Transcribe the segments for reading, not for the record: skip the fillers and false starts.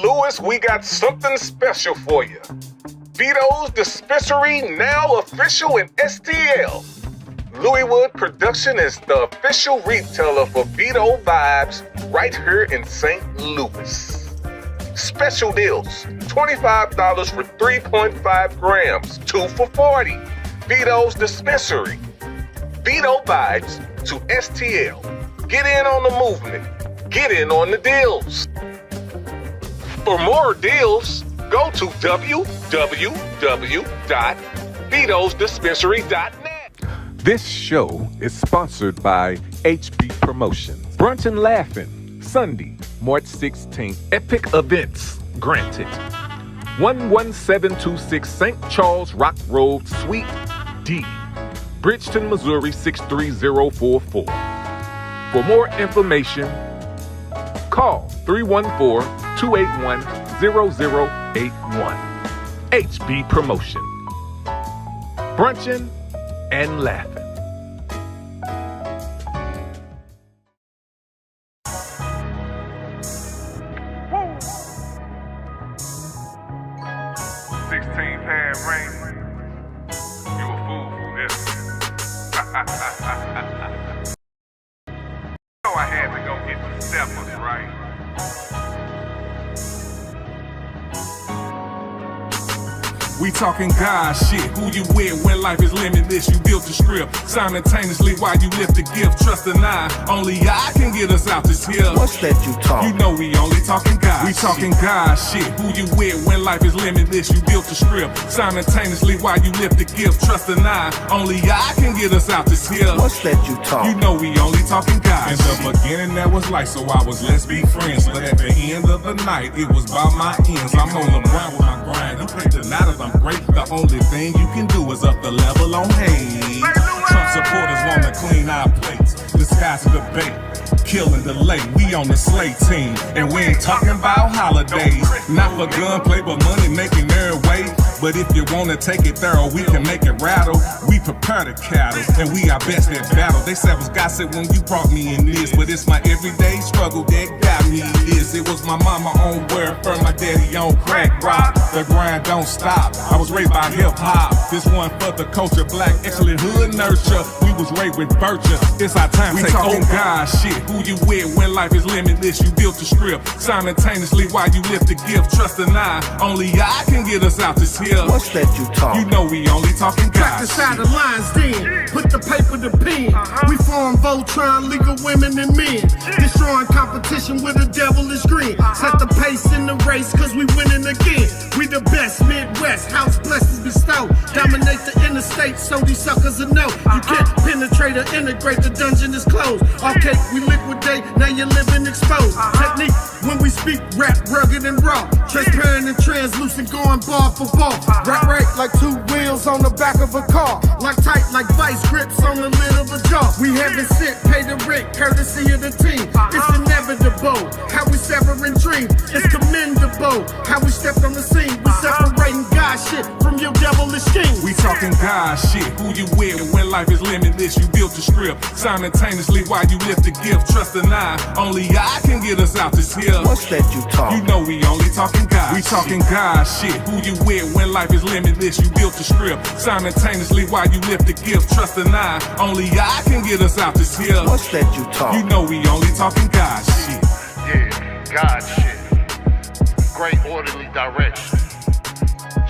Louis, we got something special for you. Vito's Dispensary now official in STL. Louiswood Production is the official retailer for Vito Vibes right here in St. Louis. Special deals, $25 for 3.5 grams, 2 for $40. Vito's Dispensary. Vito Vibes to STL. Get in on the movement. Get in on the deals. For more deals, go to www.vitosdispensary.net. This show is sponsored by HB Promotions. Brunch and Laughing, Sunday, March 16th. Epic events granted. 11726 St. Charles Rock Road, Suite D, Bridgeton, Missouri 63044. For more information, call 314-281-0081. HB Promotion. Brunching and laughing. Woo! 16-pad ring. You a fool for this. I had to go get the Steppa, right? We talking God shit. Who you with when life is limitless? You built the script simultaneously while you lift the gift. Trust and only I can get us out this hill. What's that you talk? You know we only talking God. We talking God shit. Who you with when life is limitless? You built the script simultaneously while you lift the gift. Trust and only I can get us out this hill. What's that you talk? You know we only talking God. In the beginning that was light, so I was let's be friends. But at the end of the night, it was by my ends. I'm on the ground with my grind. You play tonight as I'm great. The only thing you can do is up the level on hate. Trump supporters wanna clean our plates. The sky's a debate. Killing delay, we on the slate team. And we ain't talking about holidays. Not for gunplay, but money making their way. But if you wanna take it thorough, we can make it rattle. We prepare the cattle, and we are best at battle. They said I was gossip when you brought me in this, but it's my everyday struggle that got me this. It was my mama on welfare, my daddy on crack rock. The grind don't stop. I was raised by hip hop. This one for the culture, black excellent hood nurture. We was raised with virtue. It's our time. We talking God shit. Who you with when life is limitless? You built the script simultaneously while you lift the gift. Trust and only I can get us out this hill. What's that you talk? You know we only talking God. Practice out the lines then, put the paper to pen. We form Voltron, legal women and men. Destroying competition with a devilish grin. Set the pace in the race, cause we winning again. We the best Midwest, house blessings bestow. Dominate the interstate, so these suckers will know. You can't penetrate or integrate, the dungeon is closed. Okay, we liquidate, now you're living exposed. Technique, when we speak, rap rugged and raw. Transparent and translucent, going bar for ball. Rap right like two wheels on the back of a car. Like tight like vice grips on the lid of a jaw. We haven't sent, pay the rent, courtesy of the team. It's inevitable, how we severing dreams. It's commendable, how we stepped on the scene. We separating God shit from your devilish schemes. We talking God shit. Who you with when life is limitless? You built the script simultaneously while you lift the gift. Trust and only I can get us out this hill. What's that you talk? You know we only talking God. We talking God shit. Who you with when life is limitless? You built the script simultaneously while you lift the gift. Trust and only I can get us out this hill. What's that you talk? You know we only talking God shit. Yeah, God shit. Great orderly direction.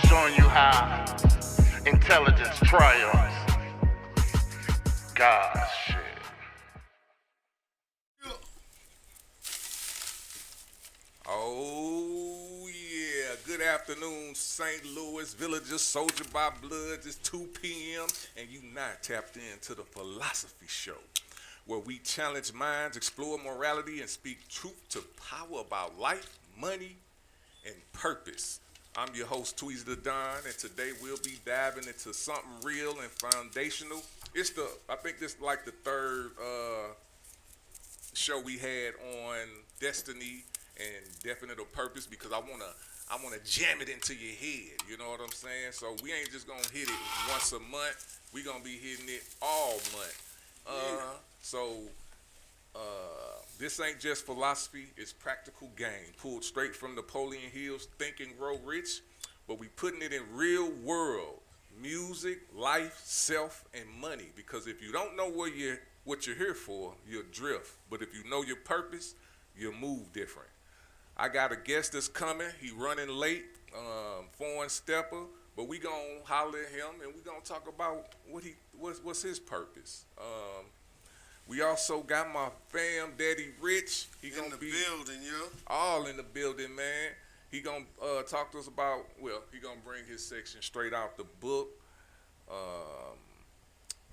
Showing you how intelligence triumphs. God shit. Oh, yeah. Good afternoon, St. Louis. Villagers, soldier by blood. It's 2 p.m. and you not tapped into the Philosophy Show, where we challenge minds, explore morality, and speak truth to power about life, money, and purpose. I'm your host, Tweezie Da Don, and today we'll be diving into something real and foundational. I think this is like the third show we had on destiny and definite purpose, because I wanna jam it into your head. You know what I'm saying? So we ain't just gonna hit it once a month. We gonna be hitting it all month. This ain't just philosophy, it's practical game. Pulled straight from Napoleon Hill's Think and Grow Rich, but we putting it in real world. Music, life, self, and money. Because if you don't know what you're here for, you'll drift. But if you know your purpose, you'll move different. I got a guest that's coming. He running late, foreign Steppa, but we gonna holler at him and we gonna talk about what's his purpose. We also got my fam, Daddy Rich. He in gonna the be building, yo. all in the building, man. He gonna talk to us about, he gonna bring his section straight out the book,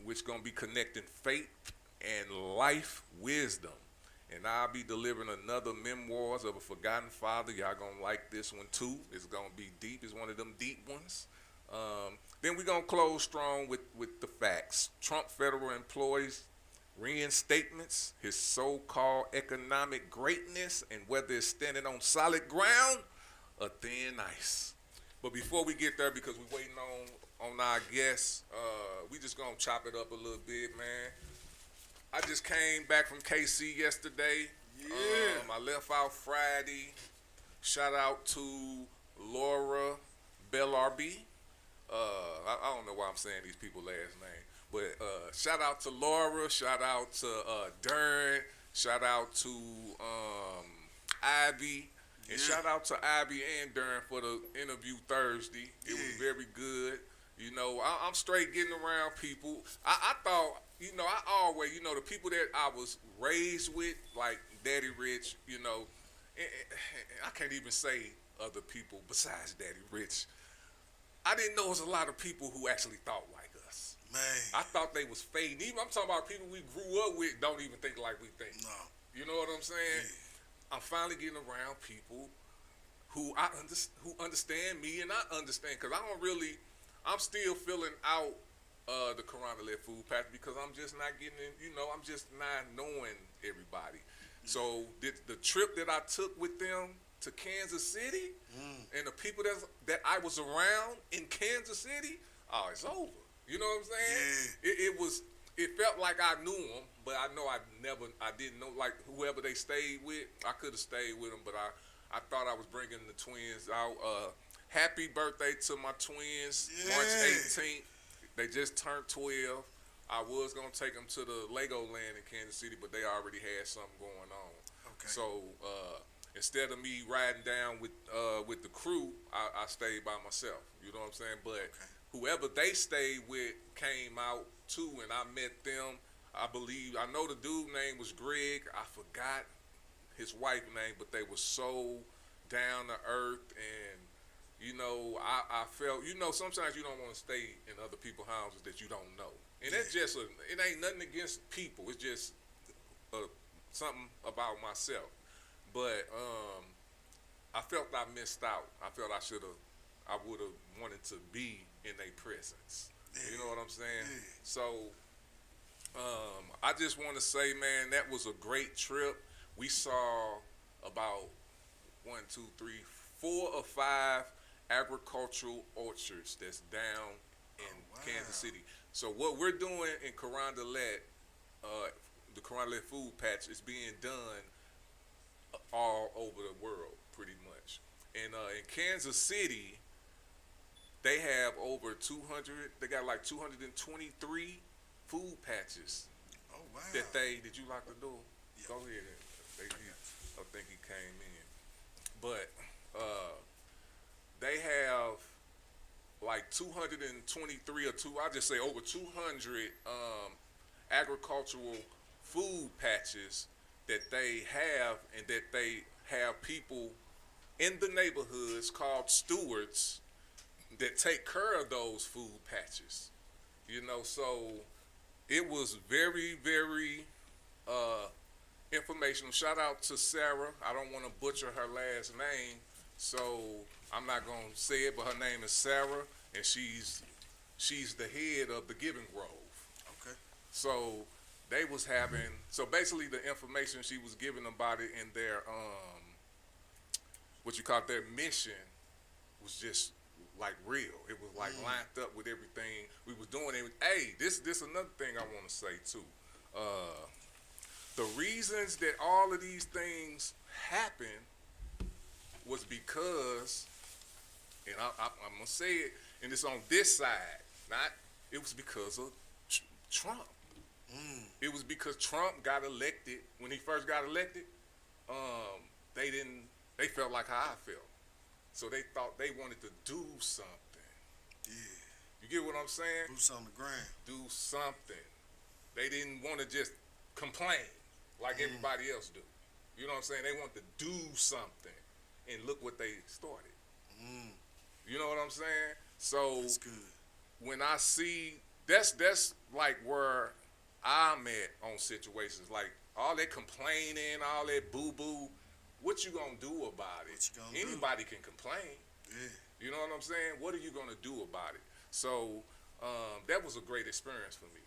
which gonna be connecting faith and life wisdom. And I'll be delivering another Memoirs of a Forgotten Father. Y'all gonna like this one too. It's gonna be deep. It's one of them deep ones. Then we gonna close strong with the facts. Trump federal employees reinstatements, his so-called economic greatness, and whether it's standing on solid ground or thin ice. But before we get there, because we're waiting on our guests, we just gonna chop it up a little bit, man. I just came back from KC yesterday. Yeah. I left out Friday. Shout out to Laura Bellarby. I don't know why I'm saying these people's last name. But shout out to Laura, shout out to Dern, shout out to Ivy, and shout out to Ivy and Dern for the interview Thursday. It was very good. You know, I'm straight getting around people. I thought, I always, the people that I was raised with, like Daddy Rich, and I can't even say other people besides Daddy Rich. I didn't know there was a lot of people who actually thought like us. Man. I thought they was fading. Even I'm talking about people we grew up with don't even think like we think. No. You know what I'm saying? Yeah. I'm finally getting around people who who understand me and I understand, because I'm still filling out the Corona-led food package because I'm just not getting in, I'm just not knowing everybody. So the trip that I took with them to Kansas City and the people that I was around in Kansas City, it's over. You know what I'm saying? Yeah. It felt like I knew them, but I know I didn't know, like whoever they stayed with, I could have stayed with them, but I thought I was bringing the twins out. Happy birthday to my twins, March 18th. They just turned 12. I was going to take them to the Legoland in Kansas City, but they already had something going on. Okay. So instead of me riding down with the crew, I stayed by myself. You know what I'm saying? But whoever they stayed with came out too, and I met them. I know the dude name was Greg. I forgot his wife name, but they were so down to earth, and I felt, sometimes you don't want to stay in other people's houses that you don't know, and that's just it ain't nothing against people. It's just something about myself. But I felt I missed out. I felt I would have wanted to be in their presence. You know what I'm saying? So I just want to say, man, that was a great trip. We saw about 4 or 5 agricultural orchards that's down in Kansas City. So what we're doing in Carondelet, the Carondelet Food Patch, is being done all over the world, pretty much. And in Kansas City, they have over 200. They got like 223 food patches. Oh wow! Did you lock the door? Yeah. Go ahead. I think he came in, but they have like 223 or I'll just say over 200 agricultural food patches that they have, and that they have people in the neighborhoods called stewards that take care of those food patches. So it was very, very informational. Shout out to Sarah. I don't want to butcher her last name, so I'm not going to say it, but her name is Sarah, and she's the head of the Giving Grove. Okay. So they was having, basically the information she was giving about it in their, their mission was just like real. It was like lined up with everything we was doing. And hey, this another thing I want to say too. the reasons that all of these things happened was because, and I'm gonna say it, and it's on this side, it was because of Trump. It was because Trump got elected. When he first got elected, they felt like how I felt. So they thought they wanted to do something. Yeah. You get what I'm saying? Boots on the ground. Do something. They didn't want to just complain like everybody else do. You know what I'm saying? They want to do something. And look what they started. You know what I'm saying? So That's good. when I see, that's like where I'm at on situations. Like all that complaining, all that boo-boo, what you gonna do about it? What you gonna Anybody can complain. Yeah. You know what I'm saying? What are you gonna do about it? So that was a great experience for me.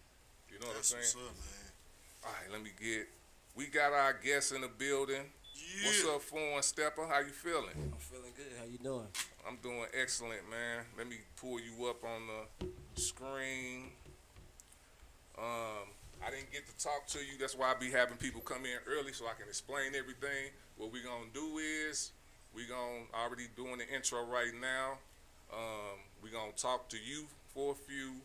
You know That's what I'm saying? what's up, man. All right, we got our guests in the building. Yeah. What's up, Foreign Steppa? How you feling? I'm feeling good. How you doing? I'm doing excellent, man. Let me pull you up on the screen. I didn't get to talk to you. That's why I be having people come in early so I can explain everything. What we gonna do is we gonna already doing the intro right now. We gonna talk to you for a few,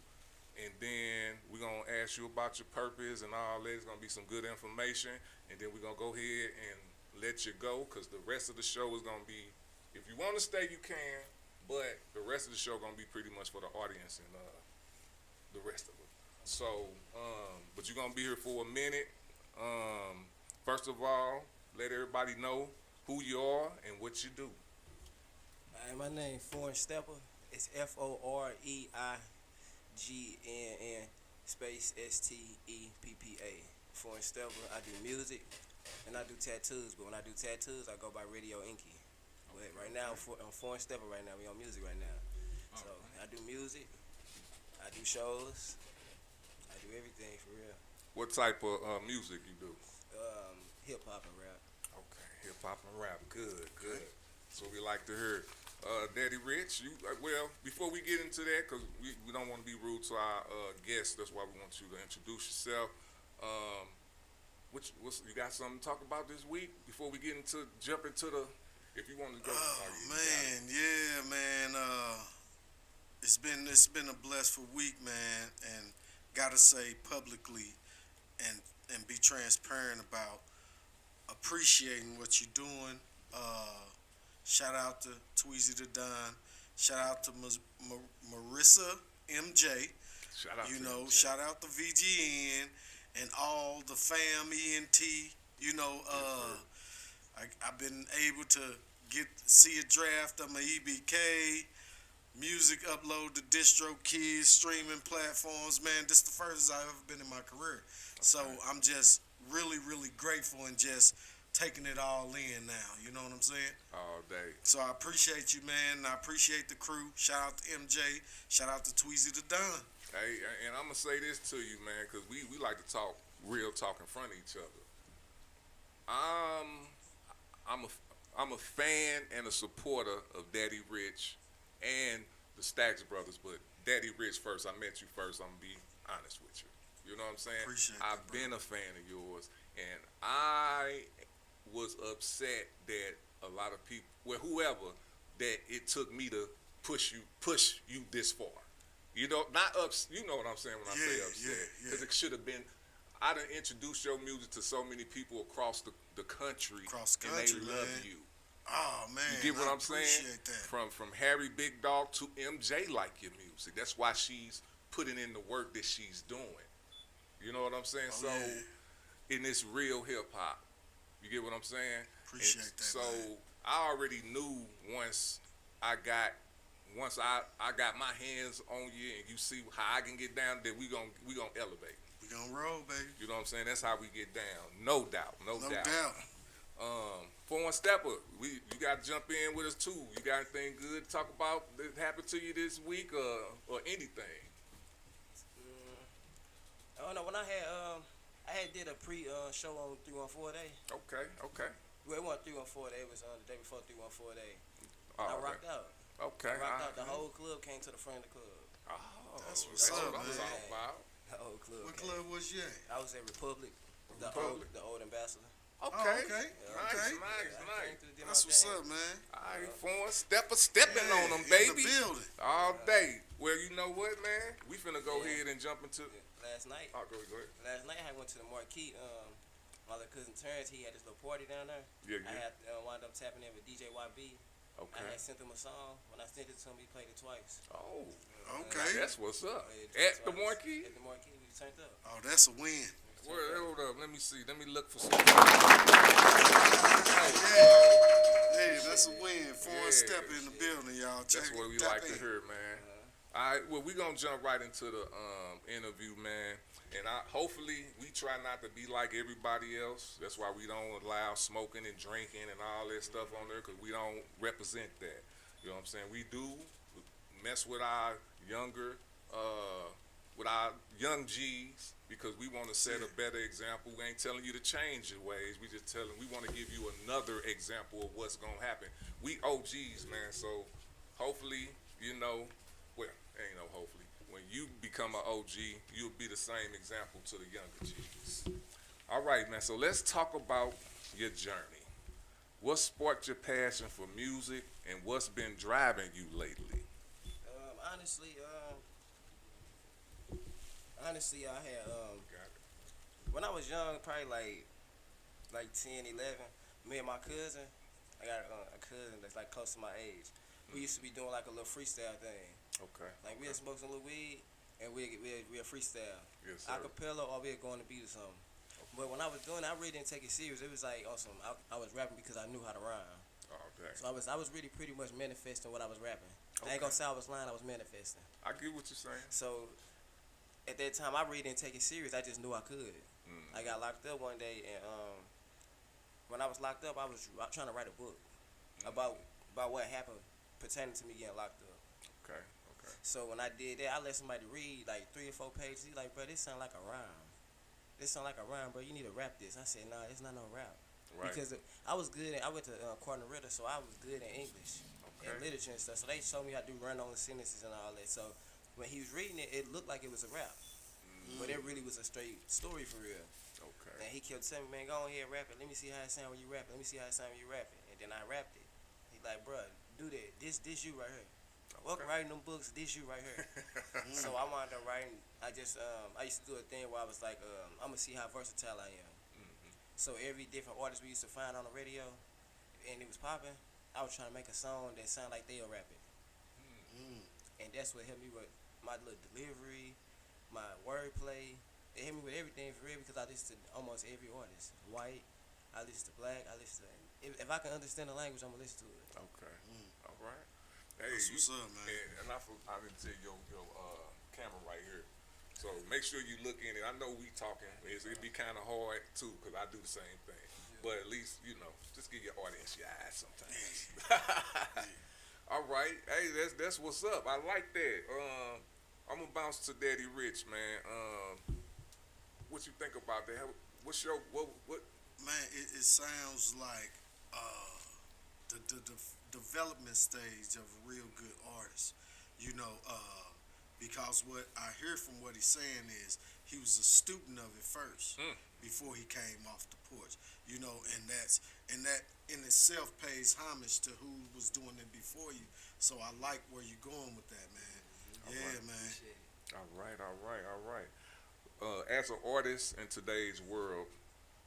and then we gonna ask you about your purpose and all that. It's gonna be some good information, and then we gonna go ahead and let you go, because the rest of the show is gonna be, if you want to stay, you can, but the rest of the show gonna be pretty much for the audience and the rest of it. So, but you're gonna be here for a minute. First of all, let everybody know who you are and what you do. All right, my name Foreign Steppa. It's FOREIGNN space STEPPA. Foreign Steppa. I do music and I do tattoos, but when I do tattoos, I go by Radio Inky. But right now, I'm Foreign Steppa right now. We on music right now. So I do music, I do shows, I do everything for real. What type of music you do? Hip hop and rap. Okay, hip hop and rap. Good. So we like to hear. Daddy Rich, well, before we get into that, because we don't want to be rude to our guests, that's why we want you to introduce yourself. You got something to talk about this week before we jump into the, if you want to go. Man, yeah, man. It's been a blessful week, man, and gotta say publicly and be transparent about appreciating what you're doing. Shout out to Tweezie Da Don. Shout out to Marissa MJ. Shout out to MJ. Shout out to VGN and all the fam ENT. I've been able to see a draft of my EBK, music upload to DistroKids, streaming platforms. Man, this is the furthest I've ever been in my career. Okay. So I'm just really, really grateful and just taking it all in now. You know what I'm saying? All day. So I appreciate you, man. I appreciate the crew. Shout out to MJ. Shout out to Tweezie Da Don. Hey, and I'm going to say this to you, man, because we like to talk real talk in front of each other. I'm a fan and a supporter of Daddy Rich and the Stacks Brothers, but Daddy Rich first. I met you first. I'm going to be honest with you. You know what I'm saying? Appreciate I've that, been a fan of yours, and I was upset that a lot of people, whoever, that it took me to push you this far. You know, not ups. You know what I'm saying when I say upset, because it should have been. I done introduced your music to so many people across the country, and they love you. Oh man, you get what I'm saying? That. From Harry Big Dog to MJ like your music. That's why she's putting in the work that she's doing. You know what I'm saying? In this real hip hop, you get what I'm saying? Appreciate that. So man. I already knew once I got my hands on you and you see how I can get down, that we gonna elevate. We gonna roll, baby. You know what I'm saying? That's how we get down. No doubt. No doubt. Foreign Steppa, you got to jump in with us too. You got anything good to talk about that happened to you this week or anything? I don't know. When I had did a show on 314 Day. Okay. Well, it wasn't 314 Day. It was the day before 314 Day. Oh, I rocked out. Okay. I rocked out. The whole club came to the front of the club. That's what's up, what I'm man. talking about. The whole club. What club was you at? I was at Republic The old ambassador. Okay. Oh, okay. Nice. That's what's up, man. All right, foreign Steppa stepping Yeah, on them, in the baby. building. All day. Well, you know what, man? We finna go ahead and jump into. Last night. Oh, go ahead. Last night I went to the Marquee. My little cousin Terrence, he had this little party down there. Yeah. I had wound up tapping in with DJ YB. Okay. I had sent him a song. When I sent it to him, he played it twice. Oh. Okay. That's what's up. Played it At the twice. Marquee? At the Marquee, we turned up. Oh, that's a win. Hold up. Let me see. Let me look for some. Hey, that's a win. Foreign Steppa in the building, y'all. That's what we like to hear, man. All right, well, we're going to jump right into the interview, man. And hopefully we try not to be like everybody else. That's why we don't allow smoking and drinking and all that stuff on there, because we don't represent that. You know what I'm saying? We do mess with our young G's, because we want to set a better example. We ain't telling you to change your ways. We just telling, we want to give you another example of what's going to happen. We OGs, man, so hopefully, well, ain't no hopefully. When you become an OG, you'll be the same example to the younger G's. All right, man, so let's talk about your journey. What sparked your passion for music, and what's been driving you lately? Honestly, I had when I was young, probably like 10, 11. Me and my cousin, I got a cousin that's like close to my age. We used to be doing like a little freestyle thing. Okay. Like we'd smoke some little weed and we'd freestyle. Yes, sir. Acapella, or we'd go on the beat or something. But when I was doing it, I really didn't take it serious. It was like awesome. I was rapping because I knew how to rhyme. Okay. So I was really pretty much manifesting what I was rapping. I ain't gonna say I was lying, I was manifesting. I get what you're saying. So at that time, I really didn't take it serious. I just knew I could. I got locked up one day, and when I was locked up, I was trying to write a book about what happened pertaining to me getting locked up. Okay. So when I did that, I let somebody read like 3 or 4 pages. He's like, bro, this sound like a rhyme. This sound like a rhyme, bro. You need to rap this. I said, nah, it's not no rap. Right. Because I was good I went to Cardinal Ritter, so I was good in English and literature and stuff. So they showed me how to do run-on sentences and all that. So when he was reading it, it looked like it was a rap. But it really was a straight story for real. Okay. And he kept telling me, man, go ahead, rap it. Let me see how it sound when you rap it. Let me see how it sound when you rap it. And then I rapped it. He's like, bro, do that. This you right here. Fuck writing them books, this you right here. So I wound up writing. I used to do a thing where I was like, I'm gonna see how versatile I am. So every different artist we used to find on the radio, and it was popping, I was trying to make a song that sounded like they'll rap it. And that's what helped me with my little delivery, my wordplay. It helped me with everything for real, because I listen to almost every artist. White, I listen to black, I listen to, if I can understand the language, I'm gonna listen to it. Okay. All right. Hey, That's what's up, man. And I didn't tell your camera right here. So make sure you look in it. I know we talking. It'd be kind of hard too, because I do the same thing. But at least, just give your audience your eyes sometimes. All right. Hey, that's what's up. I like that. I'm gonna bounce to Daddy Rich, man. What you think about that? What's your what? Man, it sounds like the development stage of a real good artist. Because what I hear from what he's saying is he was a student of it first before he came off the porch. And that in itself pays homage to who was doing it before you. So I like where you're going with that, man. Man. All right. As an artist in today's world,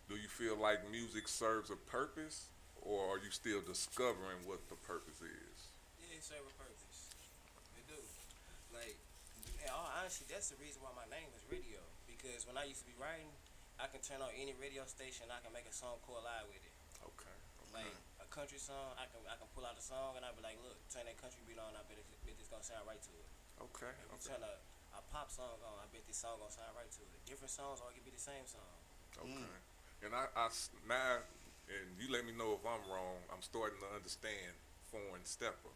do you feel like music serves a purpose, or are you still discovering what the purpose is? Yeah, it serves a purpose. It do. Like, honestly, that's the reason why my name is Radio. Because when I used to be writing, I can turn on any radio station, I can make a song collide with it. Okay. Like a country song, I can pull out a song and I be like, look, turn that country beat on, I bet it's gonna sound right to it. Okay. If you turn a pop song on, I bet this song gonna sound right to it. Different songs, or it could be the same song. Okay. And I now, and you let me know if I'm wrong, I'm starting to understand foreign Steppa.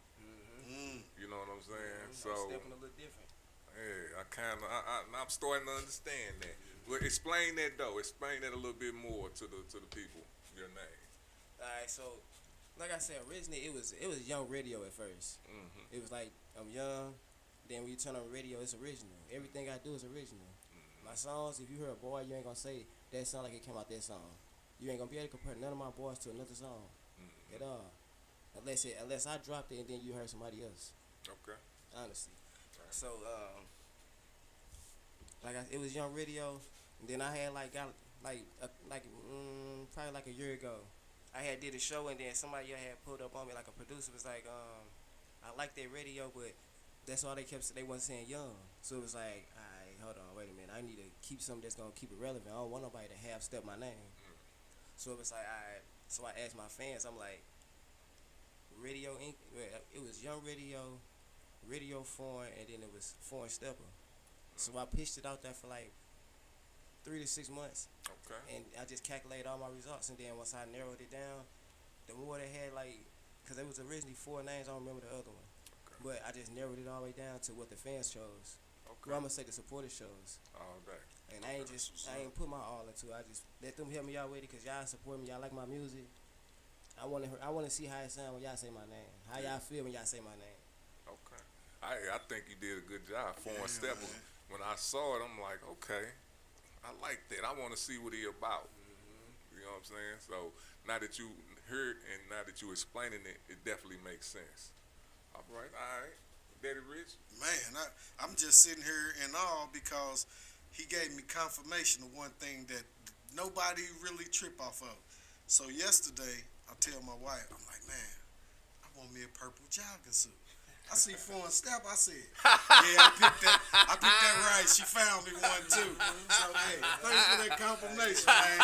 You know what I'm saying? So stepping a little different. Yeah, I'm starting to understand that. Well, explain that though. Explain that a little bit more to the people. Your name. All right, so like I said, originally it was young radio at first. It was like I'm young. Then when you turn on radio, it's original. Everything I do is original. My songs, if you hear a boy, you ain't gonna say that sound like it came out that song. You ain't gonna be able to compare none of my boys to another song at all, unless I dropped it and then you heard somebody else. Okay. Honestly, so it was Young Radio, and then I had probably like a year ago, I had did a show, and then somebody had pulled up on me, like a producer was like, I like that radio, but that's all they kept saying. They wasn't saying Young, so it was like, all right, hold on, wait a minute, I need to keep something that's gonna keep it relevant. I don't want nobody to half step my name. So it was like, all right. So I asked my fans, I'm like, Radio Inc. It was Young Radio, Radio Foreign, and then it was Foreign Steppa. So I pitched it out there for like 3 to 6 months. Okay. And I just calculated all my results, and then once I narrowed it down, the more they had, like, because there was originally 4 names, I don't remember the other one. Okay. But I just narrowed it all the way down to what the fans chose. Okay. Well, I'm gonna say the supporters chose. All day. And I ain't put my all into it. I just let them help me out with it, because y'all support me, y'all like my music. I wanna see how it sound when y'all say my name. How y'all feel when y'all say my name. Okay. I think you did a good job. Foreign Steppa. When I saw it, I'm like, okay, I like that. I want to see what he about. You know what I'm saying? So now that you heard and now that you explaining it, it definitely makes sense. All right. Daddy Rich? Man, I'm just sitting here in awe because he gave me confirmation of one thing that nobody really trip off of. So yesterday, I tell my wife, I'm like, man, I want me a purple jogging suit. I see Foreign Steppa, I said, yeah, I picked that right. She found me one too. So hey, thanks for that confirmation, man.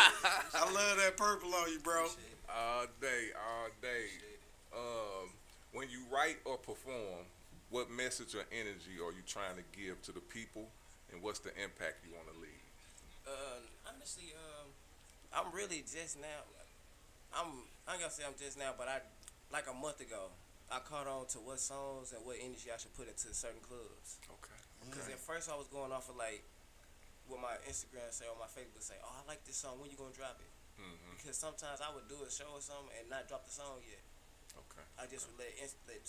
I love that purple on you, bro. All day. When you write or perform, what message or energy are you trying to give to the people, and what's the impact you want to leave? Honestly, I'm really just now. I ain't gonna say I'm just now, but like a month ago, I caught on to what songs and what energy I should put into certain clubs. Okay. Because at first I was going off of like what my Instagram say or my Facebook say, oh, I like this song, when you gonna drop it? Because sometimes I would do a show or something and not drop the song yet. Okay. I just would let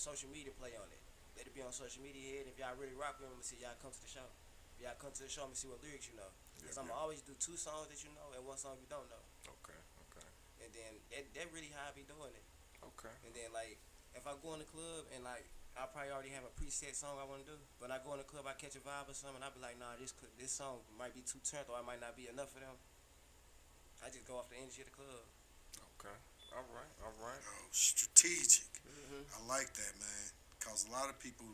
social media play on it. Let it be on social media, and if y'all really rock with me, see y'all come to the show. If y'all come to the show, see what lyrics you know. Because I'm always do 2 songs that you know and 1 song you don't know. Okay. And then that really how I be doing it. Okay. And then like if I go in the club and like I probably already have a preset song I want to do, but I go in the club, I catch a vibe or something, and I be like, nah, this song might be too turned, or it might not be enough for them. I just go off the energy of the club. Okay. All right. Oh, strategic. I like that, man. Because a lot of people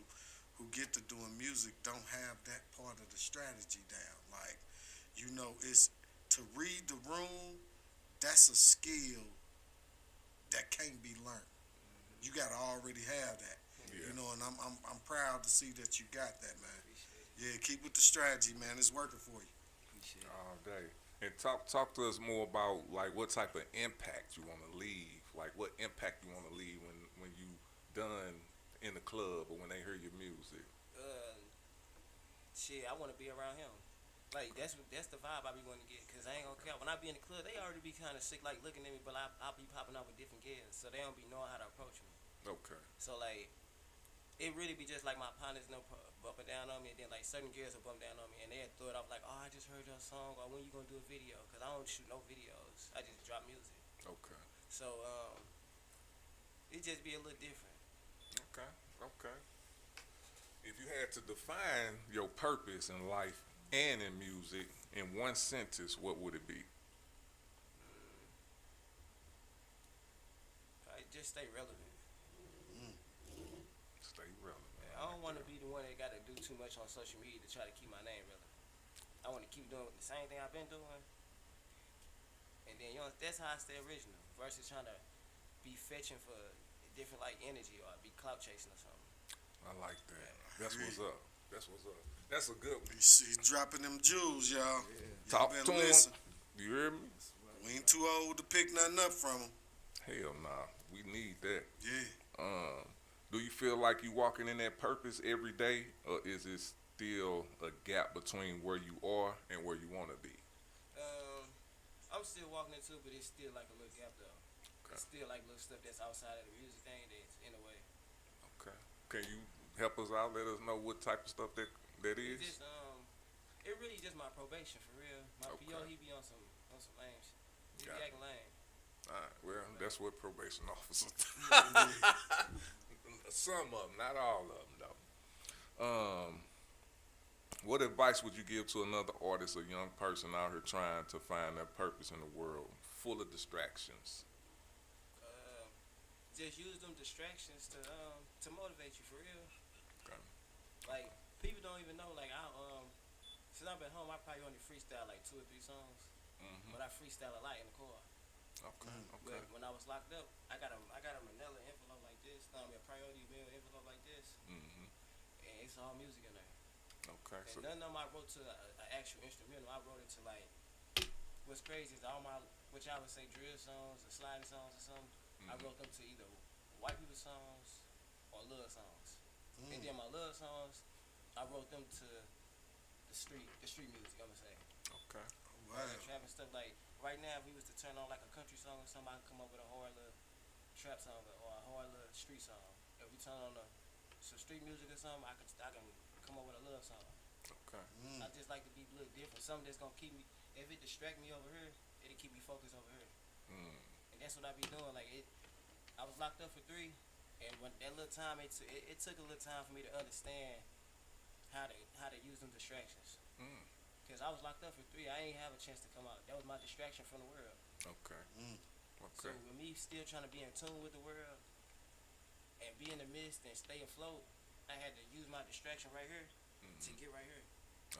who get to doing music don't have that part of the strategy down. Like, it's to read the room. That's a skill that can't be learned. You gotta already have that. Yeah. And I'm proud to see that you got that, man. Yeah, keep with the strategy, man. It's working for you. All day. And talk to us more about like what type of impact you want to leave. Like what impact you want to leave when you done in the club or when they hear your music. I want to be around him. Like that's the vibe I be wanting to get. Cause I ain't gonna care. When I be in the club, they already be kind of sick, like looking at me, but I'll be popping out with different gears, so they don't be knowing how to approach me. Okay. So like, it really be just like my partners bumping down on me, and then like certain gears will bump down on me, and they throw it off like, oh, I just heard your song, or when you gonna do a video? Cause I don't shoot no videos. I just drop music. Okay. So it just be a little different. Okay. If you had to define your purpose in life and in music in one sentence, what would it be? Just stay relevant. Stay relevant. I don't want to be the one that got to do too much on social media to try to keep my name relevant. I want to keep doing the same thing I've been doing, and then that's how I stay original versus trying to be fetching for different like energy or be clout chasing or something. I like that. That's what's up. That's a good one. He's dropping them jewels, y'all. Talk to him. Listen. You hear me? We ain't too old to pick nothing up from him. Hell nah. We need that. Yeah. Do you feel like you walking in that purpose every day, or is it still a gap between where you are and where you want to be? I'm still walking into it, but it's still like a little gap though. Okay. It's still like little stuff that's outside of the music thing that's in a way. Okay. Can you help us out? Let us know what type of stuff that is. It really just my probation for real. My Okay. PO, he be on some On some lame shit. You Got be it. acting lame. All right, well, that's what probation officers do. Some of them, not all of them, though. What advice would you give to another artist or young person out here trying to find their purpose in the world full of distractions? Just use them distractions to motivate you for real. Okay. Like people don't even know. Like since I've been home, I probably only freestyle like 2 or 3 songs, but I freestyle a lot in the car. Okay. But when I was locked up, I got a manila envelope like this. I mean, a priority mail envelope like this, and it's all music in there. Okay. And So, none of them I wrote to an actual instrumental. I wrote it to like. What's crazy is all my, which I would say drill songs or sliding songs or something. I wrote them to either white people songs or love songs. And then my love songs, I wrote them to the street music. I'm gonna say. okay. Wow. Trap and stuff like. Right now, if we was to turn on like a country song or something, I could come up with a hard little trap song or a hard little street song. If we turn on some street music or something, I can come up with a love song. Okay. I just like to be a little different. Something that's gonna keep me. If it distract me over here, it'll keep me focused over here. And that's what I be doing. Like I was locked up for 3, and when that little time, it took a little time for me to understand how to use them distractions. Cause I was locked up for 3, I ain't have a chance to come out. That was my distraction from the world. Okay. So Okay. with me still trying to be in tune with the world and be in the midst and stay afloat, I had to use my distraction right here to get right here.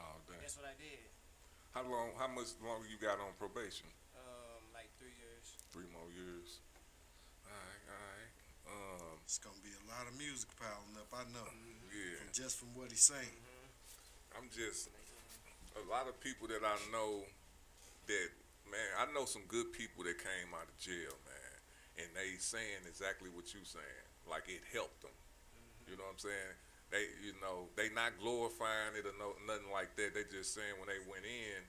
Oh, And damn. that's what I did. How much longer you got on probation? Like 3 years. 3 more years. All right. It's gonna be a lot of music piling up. I know. Yeah. Just from what he's saying. I'm just a lot of people that I know that, man, I know some good people that came out of jail, man, and they saying exactly what you saying, like it helped them. You know what I'm saying? They not glorifying it or nothing like that. They just saying when they went in,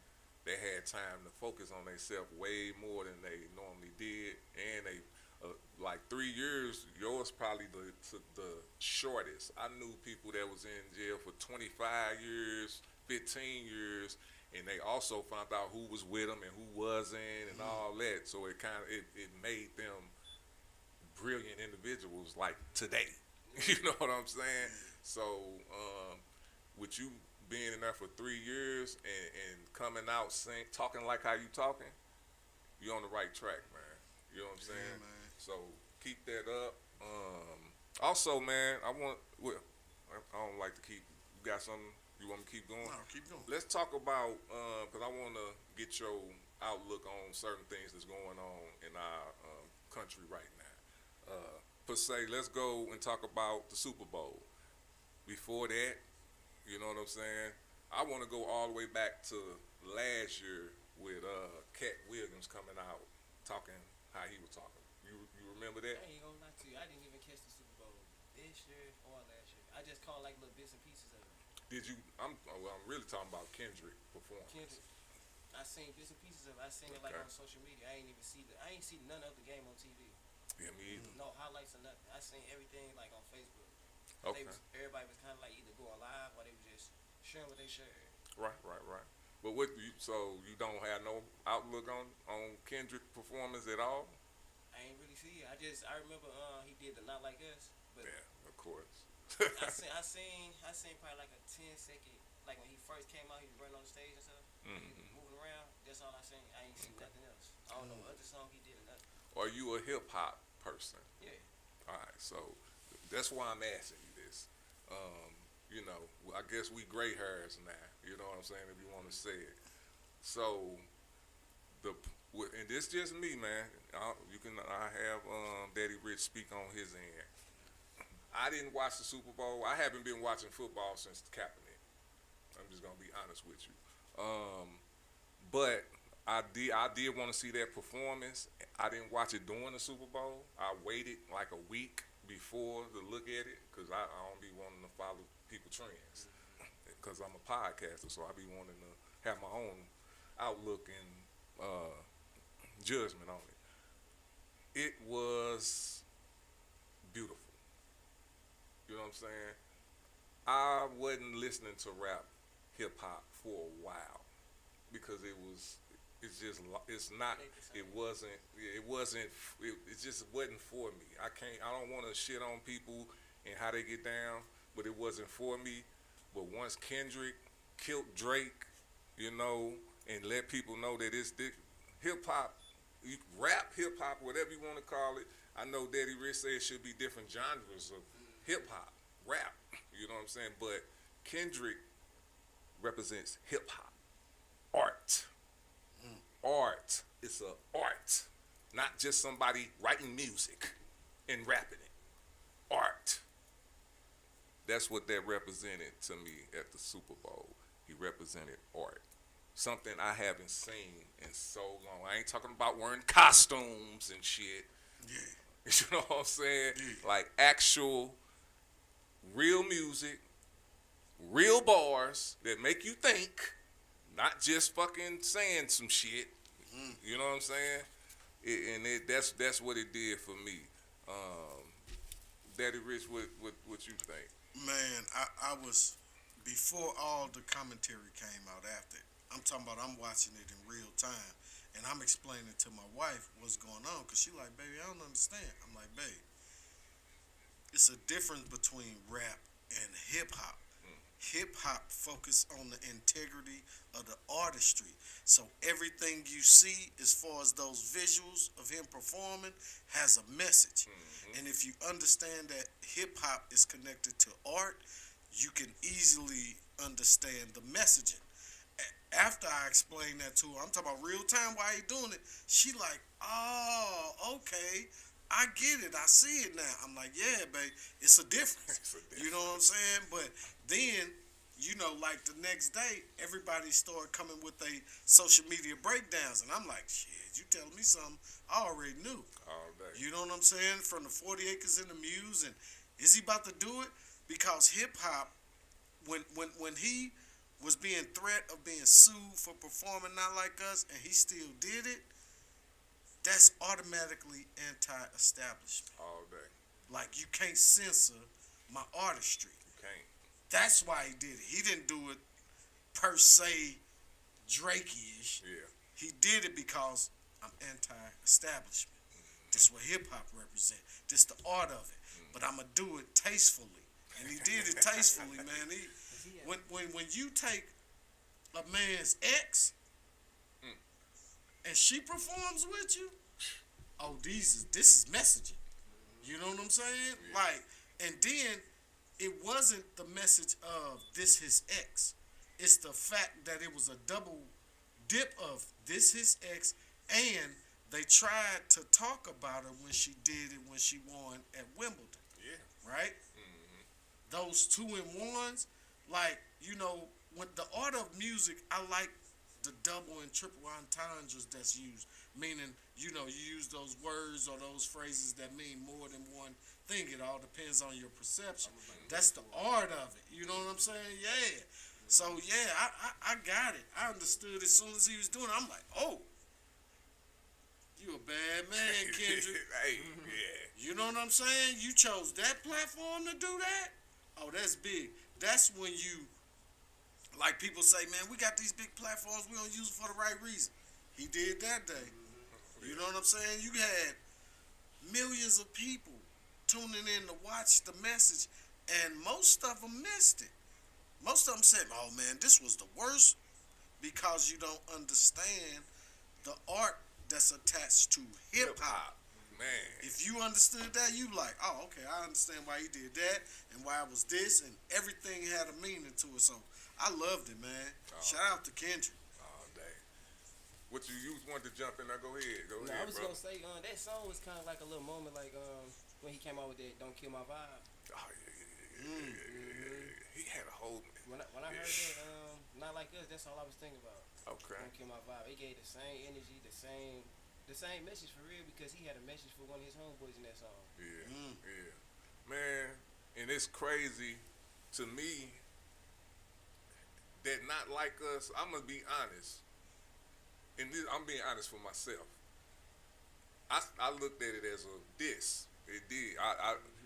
they had time to focus on themselves way more than they normally did, and they like 3 years. Yours probably the shortest. I knew people that was in jail for 25 years, 15 years, and they also found out who was with them and who wasn't and all that. So it made them brilliant individuals like today. You know what I'm saying? So with you being in there for 3 years and coming out talking like how you talking, you're on the right track, man. You know what I'm saying? Yeah, man. So keep that up. Also, man, I don't like to keep. You got something you want me to keep going? No, keep going. Let's talk about because I want to get your outlook on certain things that's going on in our country right now. Per se, let's go and talk about the Super Bowl. Before that, you know what I'm saying? I want to go all the way back to last year with Cat Williams coming out talking how he was talking. You remember that? I ain't gonna lie to you. I didn't even catch the Super Bowl this year or last year. I just caught like little bits and pieces of it. Did you? I'm really talking about Kendrick performance. Kendrick, I seen bits and pieces of it. I seen it like Okay. on social media. I ain't see none of the game on TV. Yeah, me either. No highlights or nothing. I seen everything like on Facebook. Okay. Everybody was kind of like either going live or they were just sharing what they shared. Right. But so you don't have no outlook on Kendrick performance at all? I ain't really see it. I remember he did the Not Like Us, but Yeah, of course. I seen probably like a 10-second, like when he first came out, he was running on the stage and stuff, he was moving around. That's all I seen. I ain't seen nothing else. I don't know what other song he did or nothing. Are you a hip hop person? Yeah. All right, so that's why I'm asking you this. I guess we gray hairs now. You know what I'm saying? If you want to say it. So and this just me, man. I have Daddy Rich speak on his end. I didn't watch the Super Bowl. I haven't been watching football since Kaepernick. I'm just gonna be honest with you. But I did want to see that performance. I didn't watch it during the Super Bowl. I waited like a week before to look at it because I don't be wanting to follow people trends because I'm a podcaster, so I be wanting to have my own outlook and judgment on it. It was beautiful. You know what I'm saying? I wasn't listening to rap hip hop for a while because it's just it's not. It wasn't. It wasn't. It just wasn't for me. I don't want to shit on people and how they get down, but it wasn't for me. But once Kendrick killed Drake, you know, and let people know that it's hip hop, rap, hip hop, whatever you want to call it. I know Daddy Rich said it should be different genres of hip hop, rap. You know what I'm saying? But Kendrick represents hip hop, art. Art. It's a art, not just somebody writing music and rapping it. Art. That's what that represented to me at the Super Bowl. He represented art. Something I haven't seen in so long. I ain't talking about wearing costumes and shit. Yeah. You know what I'm saying? Yeah. Like actual, real music, real bars that make you think, not just fucking saying some shit. You know what I'm saying? That's what it did for me. Daddy Rich, what you think? Man, I was, before all the commentary came out after it, I'm talking about I'm watching it in real time, and I'm explaining to my wife what's going on, because she like, baby, I don't understand. I'm like, babe, it's a difference between rap and hip-hop. Hip-hop focus on the integrity of the artistry. So everything you see as far as those visuals of him performing has a message. And if you understand that hip-hop is connected to art, you can easily understand the messaging. After I explained that to her, I'm talking about real time while he doing it, she like, oh, okay, I get it, I see it now. I'm like, yeah, babe, it's a difference. You know what I'm saying? But then, you know, like the next day, everybody started coming with their social media breakdowns, and I'm like, shit, you telling me something I already knew. All day. You know what I'm saying? From the 40 Acres in the Muse, and is he about to do it? Because hip hop, when he was being threat of being sued for performing Not Like Us, and he still did it, that's automatically anti-establishment. All day. Like, you can't censor my artistry. You can't. That's why he did it. He didn't do it per se Drake-ish. Yeah. He did it because I'm anti-establishment. This is what hip-hop represents. This the art of it. But I'm going to do it tastefully. And he did it tastefully, man. When you take a man's ex and she performs with you, oh, this is messaging. You know what I'm saying? Yeah. Like, and then it wasn't the message of this his ex. It's the fact that it was a double dip of this his ex, and they tried to talk about her when she did it when she won at Wimbledon. Yeah. Right? Those 2-in-1s, like, you know, with the art of music, I like the double and triple entendres that's used. Meaning, you know, you use those words or those phrases that mean more than one thing. It all depends on your perception. That's the art of it. You know what I'm saying? Yeah. So, yeah, I got it. I understood as soon as he was doing it. I'm like, oh, you a bad man, Kendrick. Hey, yeah. You know what I'm saying? You chose that platform to do that? Oh, that's big. That's when you, like people say, man, we got these big platforms, we don't use it for the right reason. He did that day. You know what I'm saying? You had millions of people tuning in to watch the message, and most of them missed it. Most of them said, oh, man, this was the worst, because you don't understand the art that's attached to hip-hop. Man. If you understood that, you like, oh, okay, I understand why he did that and why it was this, and everything had a meaning to it. So I loved it, man. Shout out to Kendrick. Oh, dang. What you wanted to jump in there? Go ahead. Go ahead, I was brother. gonna say that song was kind of like a little moment, like when he came out with that "Don't Kill My Vibe." Oh, yeah. He had a whole. When I heard that, Not Like Us, that's all I was thinking about. Okay. Don't Kill My Vibe. It gave the same energy, the same message for real, because he had a message for one of his homeboys in that song. Yeah, yeah. Man, and it's crazy to me that Not Like Us, I'm going to be honest, and I'm being honest for myself. I looked at it as a diss. It did.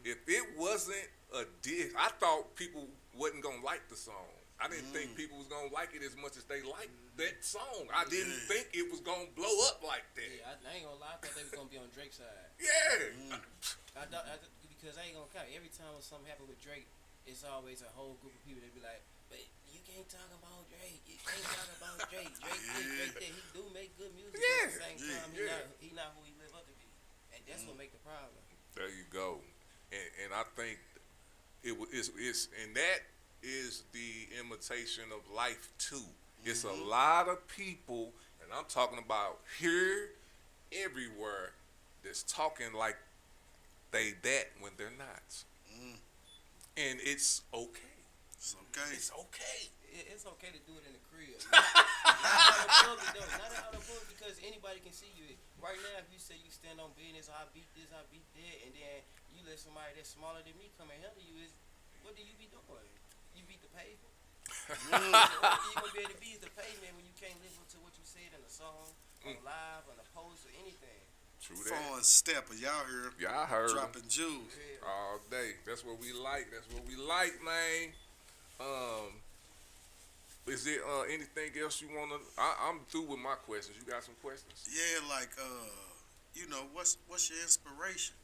If it wasn't a diss, I thought people wasn't going to like the song. I didn't think people was gonna like it as much as they liked that song. I didn't think it was gonna blow up like that. Yeah, I ain't gonna lie. I thought they was gonna be on Drake's side. Yeah. Because I ain't gonna count. Every time when something happen with Drake, it's always a whole group of people that be like, "But you can't talk about Drake. You can't talk about Drake. Drake this, Drake that. He do make good music. At the same time, he not who he live up to be, and that's what make the problem." There you go. And I think it's and that is the imitation of life too. It's a lot of people, and I'm talking about here, everywhere, that's talking like they that when they're not. And it's okay. It's okay. It's okay. It's okay to do it in the crib. Not out of public though. Not out of public because anybody can see you. Right now, if you say you stand on business, I beat this, I beat that, and then you let somebody that's smaller than me come and handle you, what do you be doing? You beat the pavement? What you gonna be able to be is the pavement when you can't live up to what you said in a song, on live, on a post, or anything. True that. Phone Steppa, y'all heard? Y'all heard dropping jewels all day. That's what we like. That's what we like, man. Is there anything else you wanna? I'm through with my questions. You got some questions? Yeah, like you know, what's your inspiration?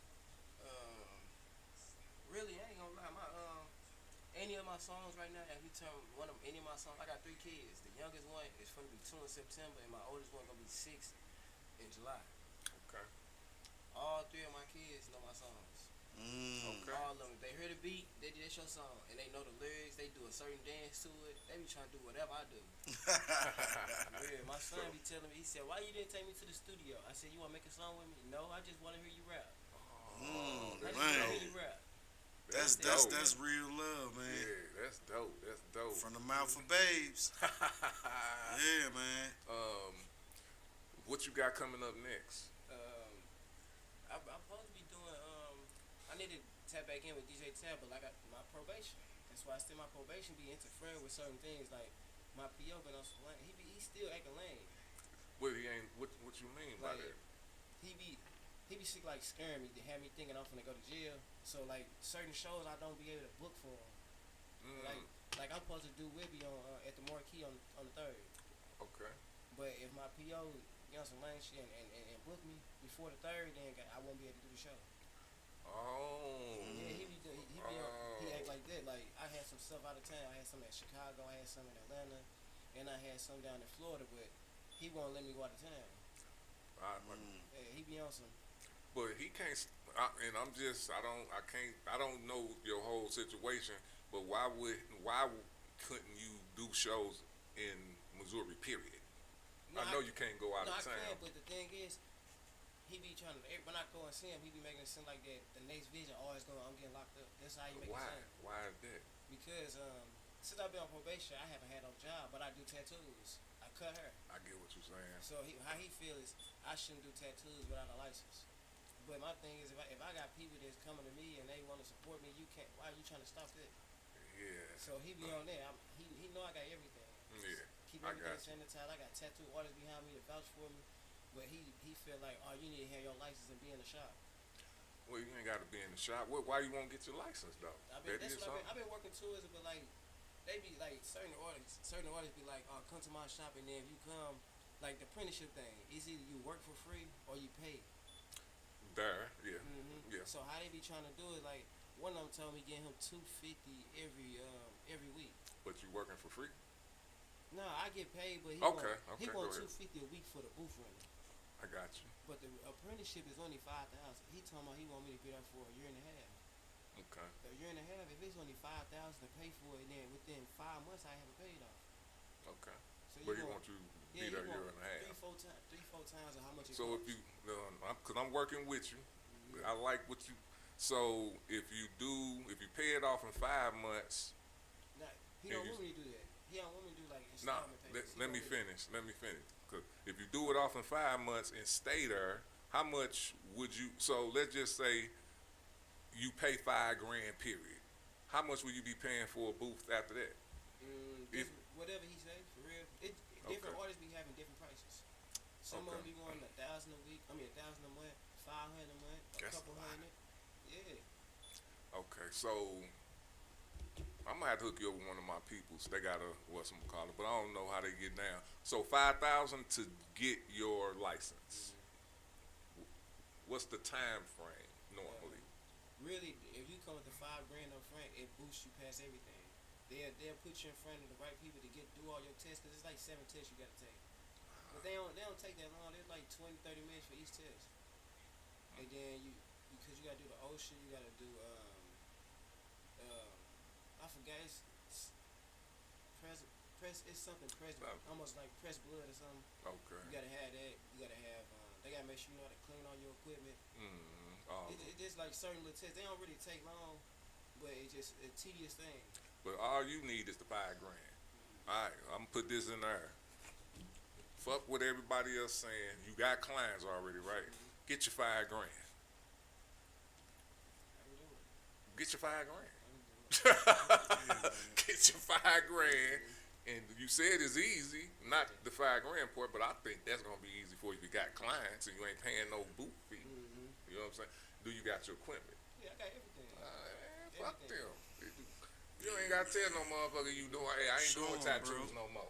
Really, I ain't gonna lie. Any of my songs right now, if you turn any of my songs, I got 3 kids. The youngest one is gonna be 2 in September, and my oldest one gonna be 6 in July. Okay. All 3 of my kids know my songs. Okay. All of them. They hear the beat, that's your song, and they know the lyrics. They do a certain dance to it. They be trying to do whatever I do. Yeah, my son be telling me, he said, "Why you didn't take me to the studio?" I said, "You wanna make a song with me?" "No, I just wanna hear you rap." I just wanna hear you rap. That's real love, man. Yeah, that's dope. That's dope. From the mouth of babes. Yeah, man. What you got coming up next? I'm supposed to be doing. I need to tap back in with DJ Tab, but like my probation. That's why I still my probation be interfering with certain things. Like my PO been on some lane. He still acting lame. Well, he ain't. What you mean by that? He be sick, like scaring me to have me thinking I'm finna go to jail. So like certain shows I don't be able to book for him. Like I'm supposed to do Wibby on at the Marquee on the 3rd. Okay. But if my PO on some lame shit and book me before the 3rd, then I won't be able to do the show. Oh. Yeah, he act like that. Like I had some stuff out of town. I had some in Chicago. I had some in Atlanta, and I had some down in Florida. But he won't let me go out of town. Yeah, he be on some. But he can't. And I'm just. I don't know your whole situation. But why couldn't you do shows in Missouri? Period. No, I know you can't go out of town. I can, but the thing is, he be trying to. When I go and see him, he be making it seem like that. The next vision always going. I'm getting locked up. That's how he make it seem. Why is that? Because since I've been on probation, I haven't had no job, but I do tattoos. I cut hair. I get what you're saying. So how he feel is I shouldn't do tattoos without a license. But my thing is, if I got people that's coming to me and they want to support me, you can't. Why are you trying to stop that? Yeah. So he be on there. He know I got everything. Yeah. Keep everything sanitized. I got tattoo artists behind me to vouch for me. But he feel like, oh, you need to have your license and be in the shop. Well, you ain't got to be in the shop. Why you won't get your license though? I've been working towards it, but like they be like certain artists be like, oh, come to my shop, and then if you come, like the apprenticeship thing, is either you work for free or you pay. There, yeah, yeah. So how they be trying to do it? Like one of them told me getting him $250 every week. But you working for free? No, I get paid, but he want $250 a week for the booth rental. I got you. But the apprenticeship is only $5,000. He told me he want me to be there for a year and a half. Okay. A year and a half. If it's only $5,000 to pay for it, then within 5 months I have it paid off. Okay. So but he want you to be there a year and a half. 3-4 times of how much it so costs. if you, because I'm working with you, I like what you. So if you pay it off in 5 months. Nah, he don't want me to do that. He don't want me to do like installment payments. Let me finish. Cause if you do it off in 5 months and stay there, how much would you? So let's just say you pay $5,000 period. How much will you be paying for a booth after that? Whatever he say, for real. Different artists be having different prices. Some of them be wanting $1,000 a week. I mean $1,000 a month, $500 a month, a couple hundred. Yeah. Okay, so I'm gonna have to hook you up with one of my peoples. They got a whatchamacallit, but I don't know how they get down. So 5,000 to get your license. What's the time frame normally? Really, if you come with the $5 grand up front, it boosts you past everything. They'll put you in front of the right people to do all your tests, because it's like 7 tests you gotta take. But they don't take that long. They're like 20, 30 minutes for each test. And then because you gotta do the OSHA, you gotta do I forgot, it's something president, almost like press blood or something. Okay. You gotta have that. You gotta have they gotta make sure you know how to clean all your equipment. It's just like certain little tests. They don't really take long, but it's just a tedious thing. But all you need is the $5 grand. All right, I'm gonna put this in there. Fuck what everybody else saying. You got clients already, right? Get your $5 grand. Get your $5 grand. Get your $5 grand. And you said it's easy, not the $5 grand part, but I think that's gonna be easy for you if you got clients and you ain't paying no boot fee. You know what I'm saying? Do you got your equipment? Yeah, I got everything. Man, fuck them. You ain't gotta tell no motherfucker you doing. Hey, I ain't doing tattoos no more.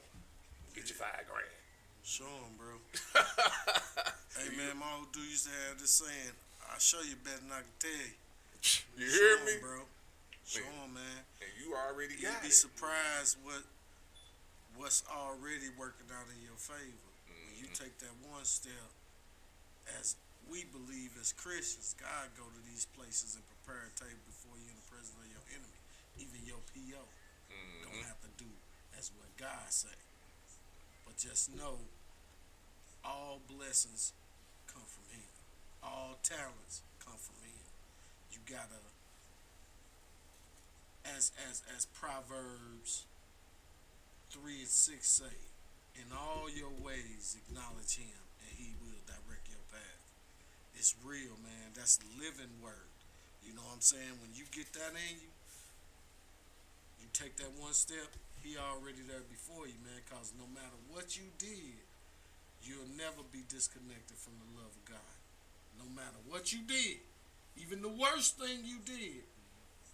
Get your $5 grand. Show 'em, bro. Hey, man, my old dude used to have this saying, I'll show you better than I can tell you. You hear Show me? 'em, bro. Show 'em, man. And you already got You'd be it. surprised what's already working out in your favor. When you take that one step, as we believe as Christians, God go to these places and prepare a table before you in the presence of your enemy. Even your P.O. Don't have to do as what God say. But just know, all blessings come from Him. All talents come from Him. You gotta, as Proverbs 3 and 6 say, in all your ways acknowledge Him, and He will direct your path. It's real, man. That's living word. You know what I'm saying? When you get that in you, you take that one step, He already there before you, man, because no matter what you did, you'll never be disconnected from the love of God. No matter what you did, even the worst thing you did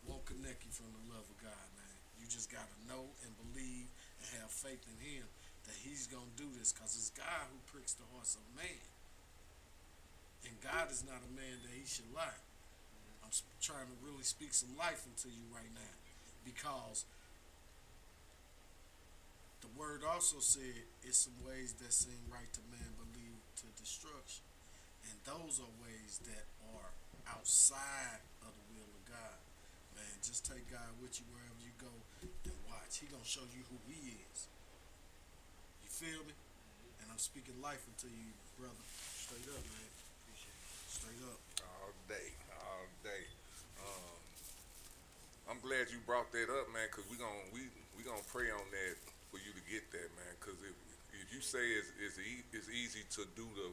won't connect you from the love of God, man. You just got to know and believe and have faith in Him that He's going to do this, because it's God who pricks the hearts of man. And God is not a man that He should lie. I'm trying to really speak some life into you right now, because the word also said it's some ways that seem right to man but lead to destruction. And those are ways that are outside of the will of God. Man, just take God with you wherever you go and watch. He gonna show you who He is. You feel me? And I'm speaking life into you, brother. Straight up, man. Appreciate it. Straight up. All day. I'm glad you brought that up, man, because we gonna pray on that for you to get that, man. Because if you say it's easy to do the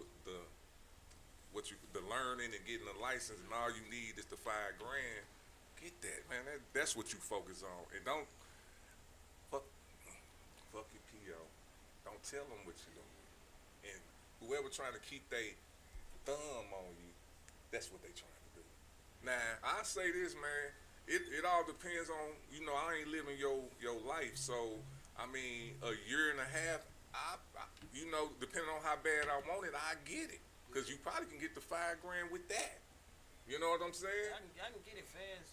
learning and getting the license, and all you need is the $5 grand, get that, man. That's what you focus on, and don't fuck your PO. Don't tell them what you're doing, and whoever trying to keep their thumb on you, that's what they trying to do. Now I say this, man. It all depends on, I ain't living your life, so I mean, a year and a half, I depending on how bad I want it, I get it, because you probably can get the $5 grand with that. You know what I'm saying? I can get it fast.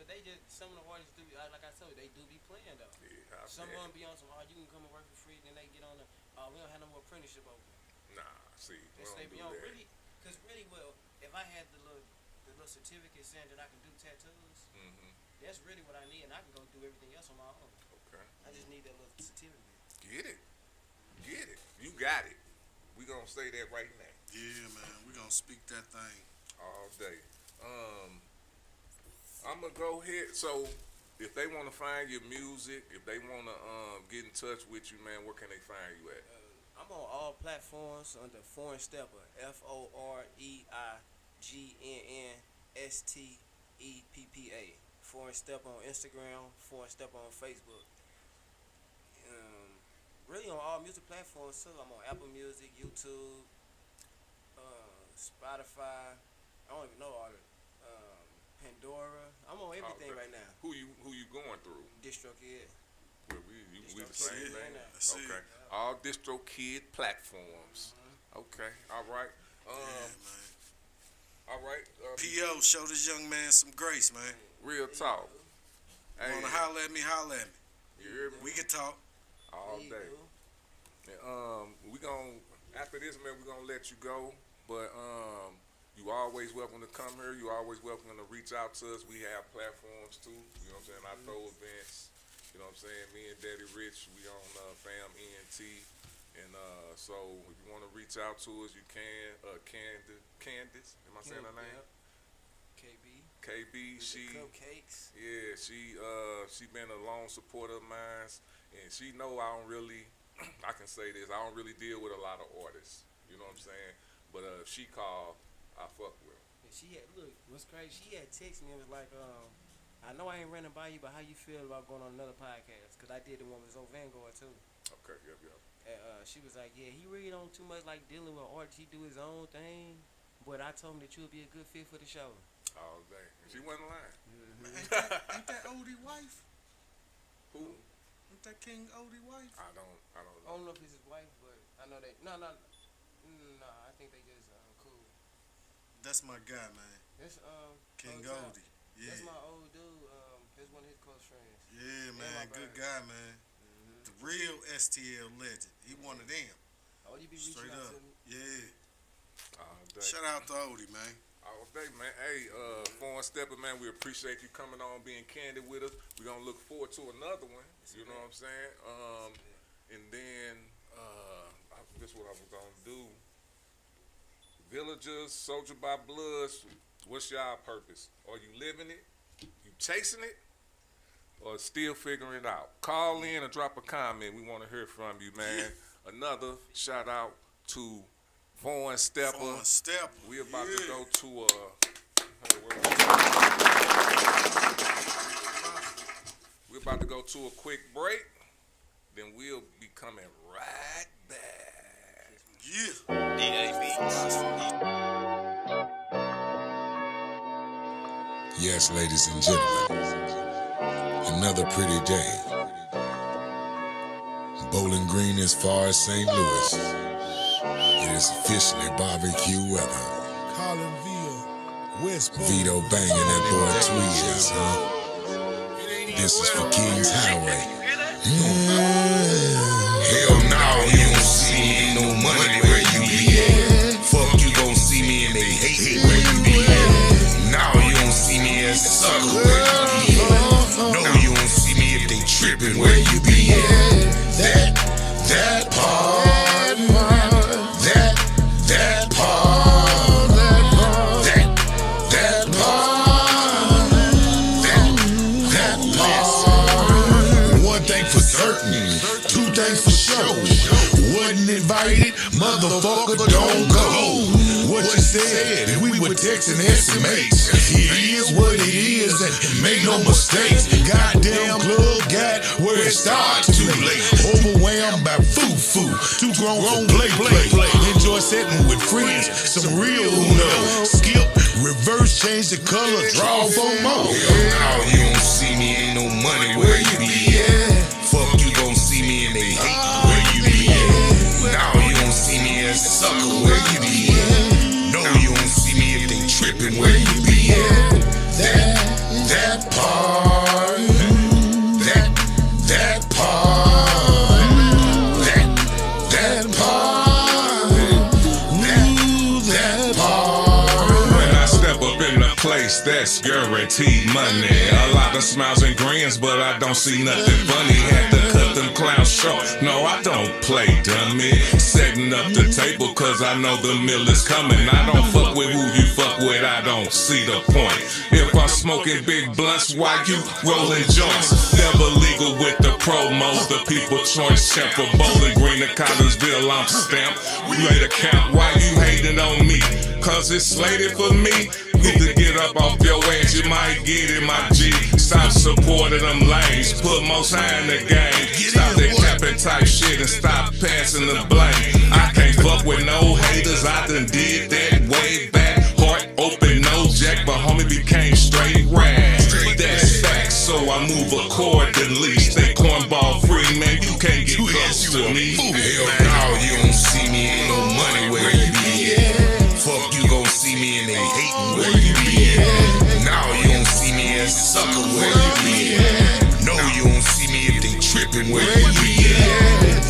But they just, some of the artists do, like I told you, they do be playing though. Yeah, some of them be on some, you can come and work for free, then they get on the, we don't have no more apprenticeship open. Nah, see, we don't do you know, that. really, because really, well, if I had the little certificate saying that I can do tattoos, that's really what I need, and I can go do everything else on my own. Okay. I just need that little certificate. Get it. You got it. We gonna say that right now. Yeah, man. We gonna speak that thing all day. I'm gonna go ahead. So, if they want to find your music, if they want to get in touch with you, man, where can they find you at? I'm on all platforms under Foreign Steppa, FOREIGNNSTEPPA. Foreign Steppa on Instagram, Foreign Steppa on Facebook. Really on all music platforms too. I'm on Apple Music, YouTube, Spotify. I don't even know all the Pandora. I'm on everything right now. Who you going DistroKid. We the same it. thing. That's it. Okay. All DistroKid platforms. Okay. All right. Man. All right. P.O., show this young man some grace, man. Real talk. Hey, Wanna holler at me, holler at me. you hear me? We can talk. All There you day. go. And, we gon' after this, man, we gonna let you go. But you always welcome to come here. You always welcome to reach out to us. We have platforms too. You know what I'm saying? I throw events. You know what I'm saying? Me and Daddy Rich, we on Fam ENT. And so if you want to reach out to us, you can. Candace, am I saying her name? KB, she Cupcakes. yeah, she been a long supporter of mine, and she know I don't really, I can say this, I don't really deal with a lot of artists, you know what I'm saying? But if she called, I fuck with her. And she had what's crazy? She had texted me and was like, I know I ain't running by you, but how you feel about going on another podcast? Cause I did the one with Zoe Vanguard too. Okay, yep. And she was like, yeah, he really don't too much like dealing with artists. He do his own thing. But I told him that you'll be a good fit for the show. All day. And she wasn't lying. Ain't that Odie wife? Who? Ain't that King Odie wife? I don't I know. don't know if it's his wife, but I know they. No, I think they just cool. That's my guy, man. That's King old Odie. Yeah. That's my old dude. That's one of his close friends. Yeah, my man. Good brother. guy, man. The real STL legend. He one of them. Oh, you be reaching Straight out up. to me. Yeah. All day. Shout out to Odie, man. All day, man. Hey, Steppa, man, we appreciate you coming on, being candid with us. We're going to look forward to another one. You know what I'm saying? And then, this is what I was going to do. Villagers, Soldier by Bloods, what's y'all purpose? Are you living it? You chasing it? Or still figuring it out? Call in or drop a comment. We want to hear from you, man. Another shout out to Vaughn Steppa. Steppa. We about to go to we're about to go to a quick break. Then we'll be coming right back. Yes, ladies and gentlemen, another pretty day. Bowling Green as far as St. Louis. It is officially barbecue weather. Vito banging that boy Tweezie, huh? This is for Kings Highway. Hell no, you don't see me, ain't no money where you be at. Fuck you gon' see me and they hate where you be at. Now you don't see me as a sucker where you be at. No, you don't see me if they trippin' where you be at. That part. Two things for sure. Wasn't invited, motherfucker, don't go. What you said, if we were texting SMH. It is what it is, and make no mistakes. Goddamn club got where it starts too late. Overwhelmed by foo-foo. Too grown play. Enjoy setting with friends, some real Uno. Skip, reverse, change the color, draw for more. Now you don't see me, ain't no money where you be at. Fuck you gon' see me and they hate where you be at. Now you don't see me as a sucker where you be at. No, you don't see me if they trippin' where you be at. That part. That part. That part. That part. When I step up in the place, that's guaranteed money. A lot of smiles and grins, but I don't see nothing funny. Had to cut them clowns short. No, I don't play dummy. Setting up the table, cause I know the meal is coming. I don't fuck with who you fuck with, I don't see the point. If I'm smoking big blunts, why you rolling joints? Never legal with the promos, the people choice champ for Bowling Green to Collinsville, I'm stamped. Ready to count, why you hating on me? Cause it's slated for me. Need to get up off your ass, you might get it, my G. Stop supporting them lanes, put most high in the game. Stop that capping type shit and stop passing the blame. I can't fuck with no haters, I done did that way back. Heart open, no jack, but homie became straight rag. That's facts, so I move accordingly. Stay cornball free, man. You can't get close to me. Hell no, you don't see me, ain't no money where you be at. Fuck, you gon' see me and they hating where you be at. Now you don't see me as a sucker where you be at. No, you don't see me if they tripping where you be at.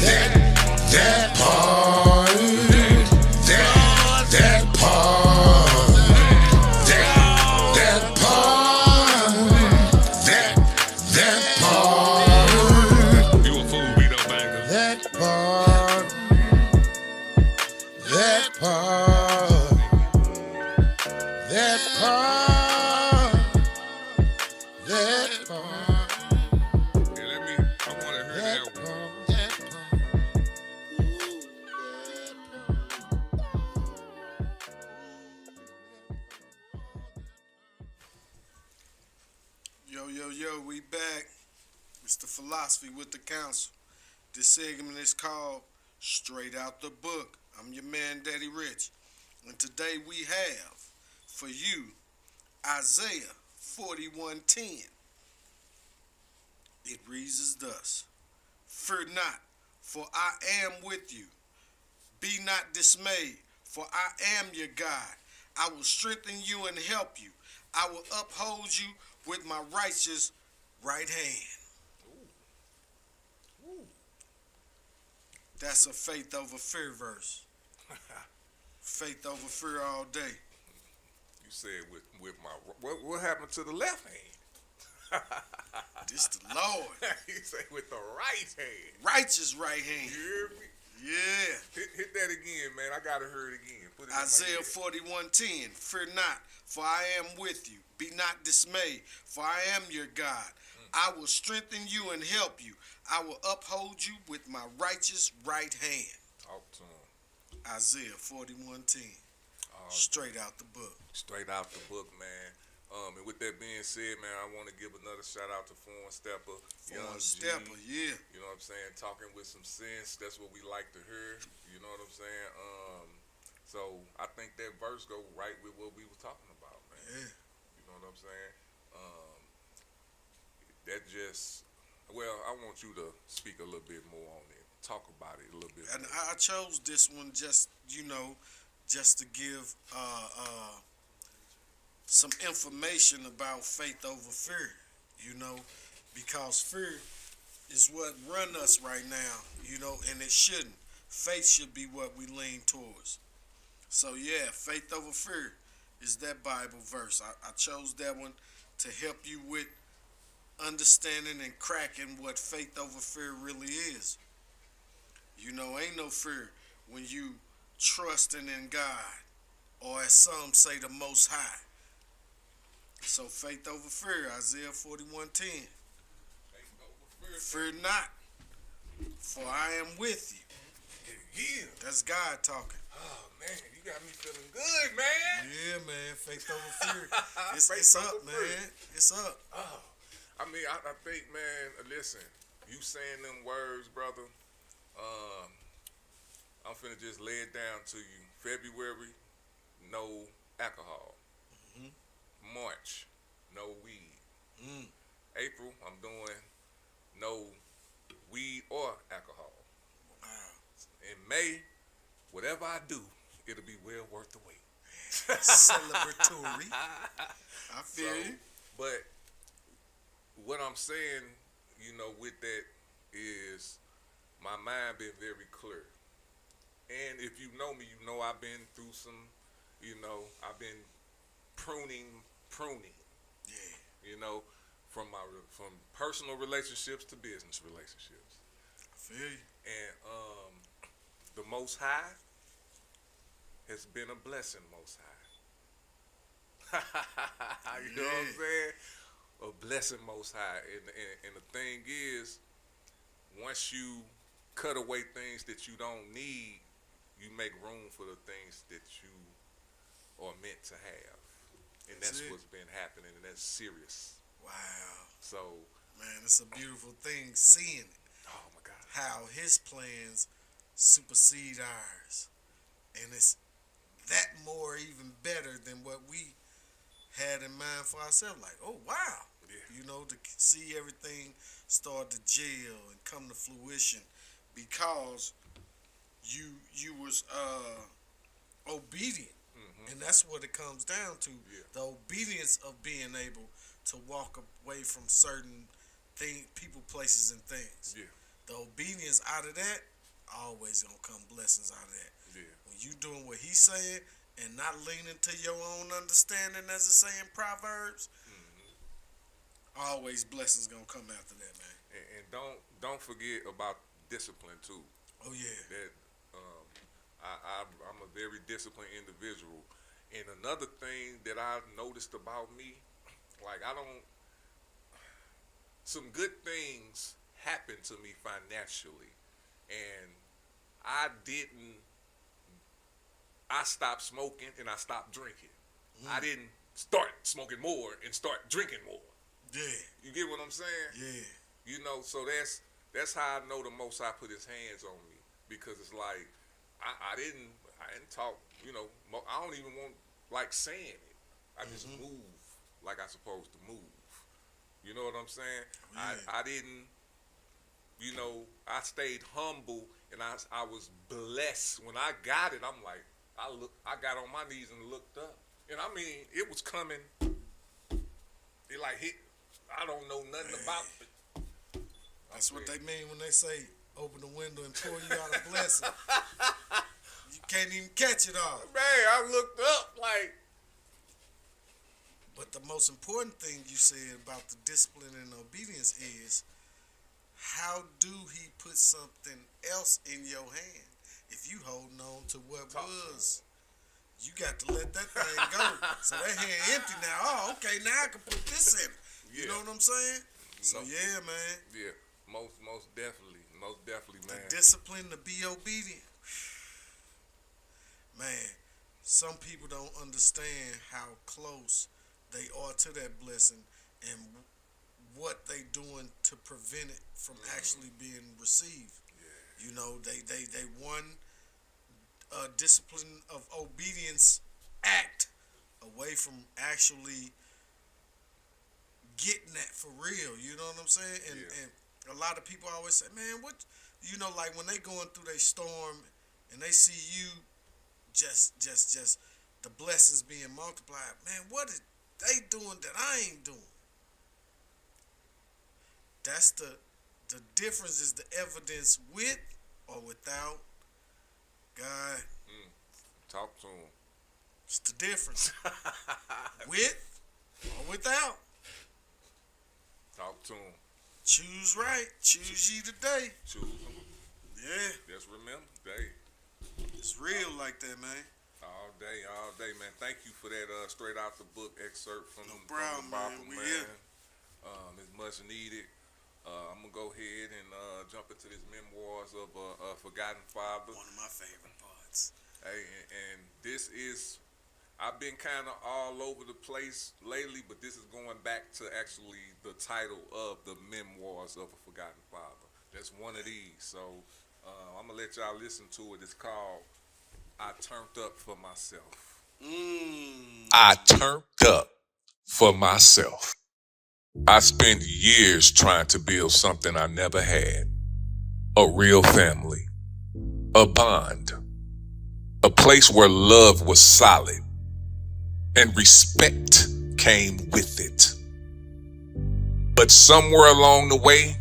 That part, that part, that part. You a fool, Vito Banger. That part, that part, that part, that part, Yeah, I want to hear that one. Yo, we back. It's the Philosophy with the Council. This segment is called Straight Out the Book. I'm your man, Daddy Rich. And today we have for you Isaiah 41:10. It reads as thus: Fear not, for I am with you. Be not dismayed, for I am your God. I will strengthen you and help you. I will uphold you with my righteous right hand. That's a faith over fear verse. Faith over fear all day. You said with my what happened to the left hand? This the Lord. You say with the right hand. Righteous right hand. You hear me? Yeah. Hit that again, man. I gotta hear it again. Put it in my Isaiah head. 41:10. Fear not, for I am with you. Be not dismayed, for I am your God. I will strengthen you and help you. I will uphold you with my righteous right hand. Talk to him. Isaiah 41:10. Straight out the book. Straight out the book, man. And with that being said, man, I want to give another shout out to Steppa. Young Steppa, G, yeah. You know what I'm saying? Talking with some sense. That's what we like to hear. You know what I'm saying? So I think that verse go right with what we were talking about, man. Yeah. You know what I'm saying? That just, well, I want you to speak a little bit more on it. Talk about it a little bit And more. I chose this one just, just to give some information about faith over fear, because fear is what run us right now, and it shouldn't. Faith should be what we lean towards. So yeah, faith over fear is that Bible verse. I chose that one to help you with understanding and cracking what faith over fear really is. Ain't no fear when you trusting in God, or as some say, the Most High. So faith over fear, Isaiah 41:10. Fear not, for I am with you. Yeah. That's God talking. Oh, man, you got me feeling good, man. Yeah, man, faith over fear. It's Faith up, over fear. man. It's up. Oh, I mean, I think, man, listen, you saying them words, brother, I'm finna just lay it down to you. February, no alcohol. Mm-hmm. March, no weed. April, I'm doing no weed or alcohol. Wow. In May, whatever I do, it'll be well worth the wait. Celebratory. I feel you. But what I'm saying, with that is my mind been very clear. And if you know me, you know I've been through some, I've been pruning. Yeah. From personal relationships to business relationships. I feel you. And the Most High has been a blessing, Most High. You know what I'm saying? A blessing, Most High. And the thing is, once you cut away things that you don't need, you make room for the things that you are meant to have. And that's what's been happening, and that's serious. Wow. So, man, it's a beautiful thing seeing it. Oh my God. How his plans supersede ours. And it's that more even better than what we had in mind for ourselves. Like, oh wow. You know, to see everything start to gel and come to fruition because you was obedient. And that's what it comes down to. The obedience of being able to walk away from certain people, places, and things. The obedience out of that, always gonna come blessings out of that. When you doing what he's saying and not leaning to your own understanding, as it say in Proverbs, always blessings gonna come after that, man. And don't forget about discipline too. Oh yeah. That I'm a very disciplined individual. And another thing that I've noticed about me, like some good things happen to me financially, and I stopped smoking and I stopped drinking. I didn't start smoking more and start drinking more. Yeah. You get what I'm saying? Yeah. You know, so that's how I know the Most High put his hands on me, because it's like I didn't talk, you know, I don't even want like saying it. I just move like I supposed to move. You know what I'm saying? Yeah. I didn't, you know, I stayed humble, and I was blessed. When I got it, I'm like, I got on my knees and looked up. And I mean, it was coming, it like hit, I don't know nothing about it. That's what they mean when they say, open the window and pour you out a blessing. You can't even catch it all. Man, I looked up like. But the most important thing you said about the discipline and obedience is, how do he put something else in your hand? If you holding on to what was, you got to let that thing go. So that hand empty now. Oh, okay, now I can put this in. You know what I'm saying? So yeah, man. Yeah, most definitely, man. The discipline to be obedient. Man, some people don't understand how close they are to that blessing and what they doing to prevent it from actually being received. You know, they one discipline of obedience act away from actually getting that for real. You know what I'm saying? And a lot of people always say, man, what, you know, like when they going through their storm and they see you just the blessings being multiplied, man, what is they doing that I ain't doing? That's the difference, is the evidence with or without God. Talk to him. It's the difference. With or without. Talk to him. Choose right. Choose ye today. Choose him. Yeah. Just remember, day. It's real like that, man. All day, man. Thank you for that straight out the book excerpt from No the problem, Bible, man. man. It's much needed. I'm gonna go ahead and jump into this memoirs of a forgotten father. One of my favorite parts. Hey, and this is, I've been kind of all over the place lately, but this is going back to actually the title of the memoirs of a forgotten father. That's one of these. So I'm gonna let y'all listen to it. It's called I Turned Up for Myself. I turned up for myself. I spent years trying to build something I never had. A real family. A bond. A place where love was solid. And respect came with it. But somewhere along the way,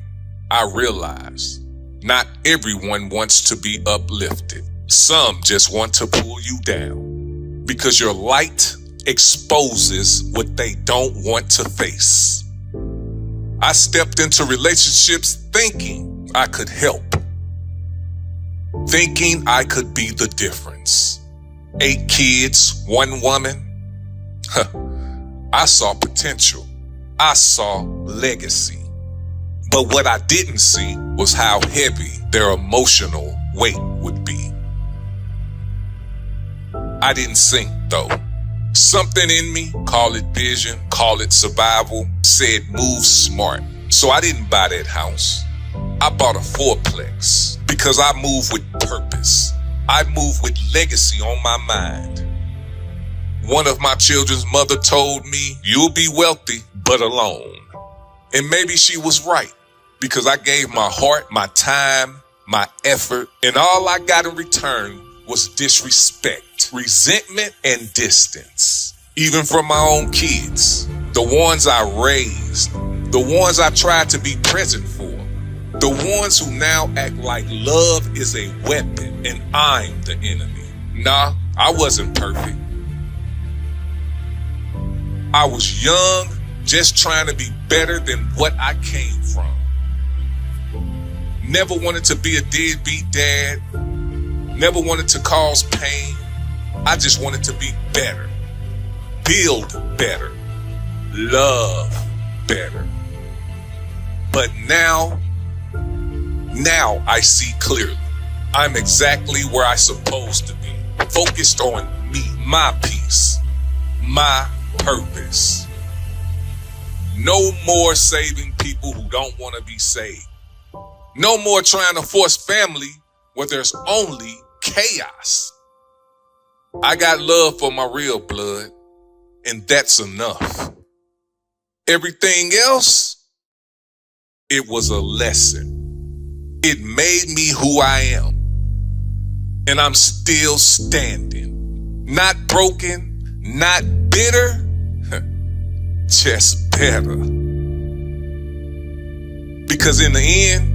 I realized not everyone wants to be uplifted. Some just want to pull you down because your light exposes what they don't want to face. I stepped into relationships thinking I could help, thinking I could be the difference. 8 kids, 1 woman. I saw potential. I saw legacy. But what I didn't see was how heavy their emotional weight would be. I didn't sink though. Something in me, call it vision, call it survival, said move smart. So I didn't buy that house. I bought a 4-plex because I move with purpose. I move with legacy on my mind. One of my children's mother told me, you'll be wealthy, but alone. And maybe she was right, because I gave my heart, my time, my effort, and all I got in return was disrespect, resentment, and distance. Even from my own kids, the ones I raised, the ones I tried to be present for, the ones who now act like love is a weapon and I'm the enemy. Nah, I wasn't perfect. I was young, just trying to be better than what I came from. Never wanted to be a deadbeat dad. Never wanted to cause pain. I just wanted to be better. Build better. Love better. But now I see clearly. I'm exactly where I'm supposed to be. Focused on me, my peace, my purpose. No more saving people who don't want to be saved. No more trying to force family where there's only chaos. I got love for my real blood, and that's enough. Everything else, it was a lesson. It made me who I am. And I'm still standing. Not broken, not bitter, just better. Because in the end,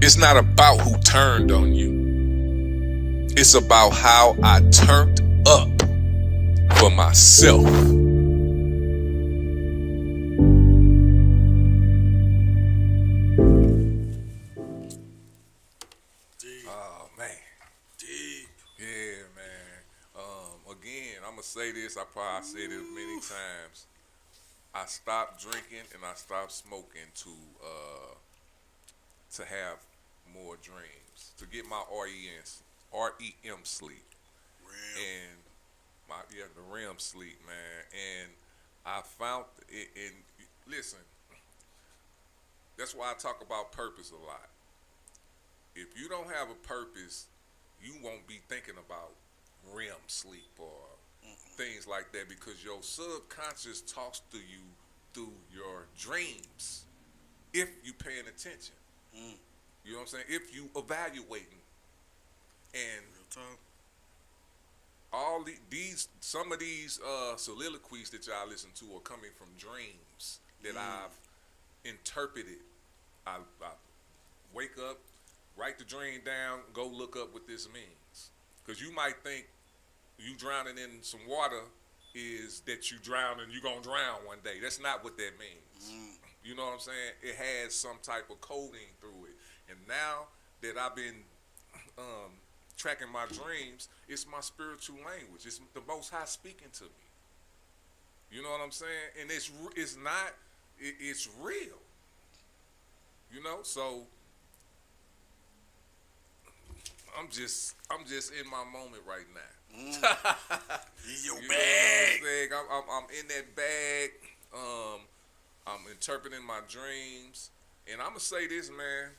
it's not about who turned on you. It's about how I turned up for myself. Oh man, deep. Yeah, man. Again, I'm gonna say this. I probably said it many times. I stopped drinking and I stopped smoking to have more dreams, to get my REM sleep, and the REM sleep, man. And I found it. And listen, that's why I talk about purpose a lot. If you don't have a purpose, you won't be thinking about REM sleep or things like that, because your subconscious talks to you through your dreams if you paying attention. You know what I'm saying? If you evaluating. And all some of these soliloquies that y'all listen to are coming from dreams that I've interpreted. I wake up, write the dream down, go look up what this means. Because you might think you drowning in some water is that you drown and you're going to drown one day. That's not what that means. You know what I'm saying? It has some type of coding through it. And now that I've been tracking my dreams, it's my spiritual language. It's the Most High speaking to me. You know what I'm saying? And it's real. You know, so I'm just in my moment right now. In your you bag. Know what I'm in that bag. I'm interpreting my dreams, and I'm gonna say this, man.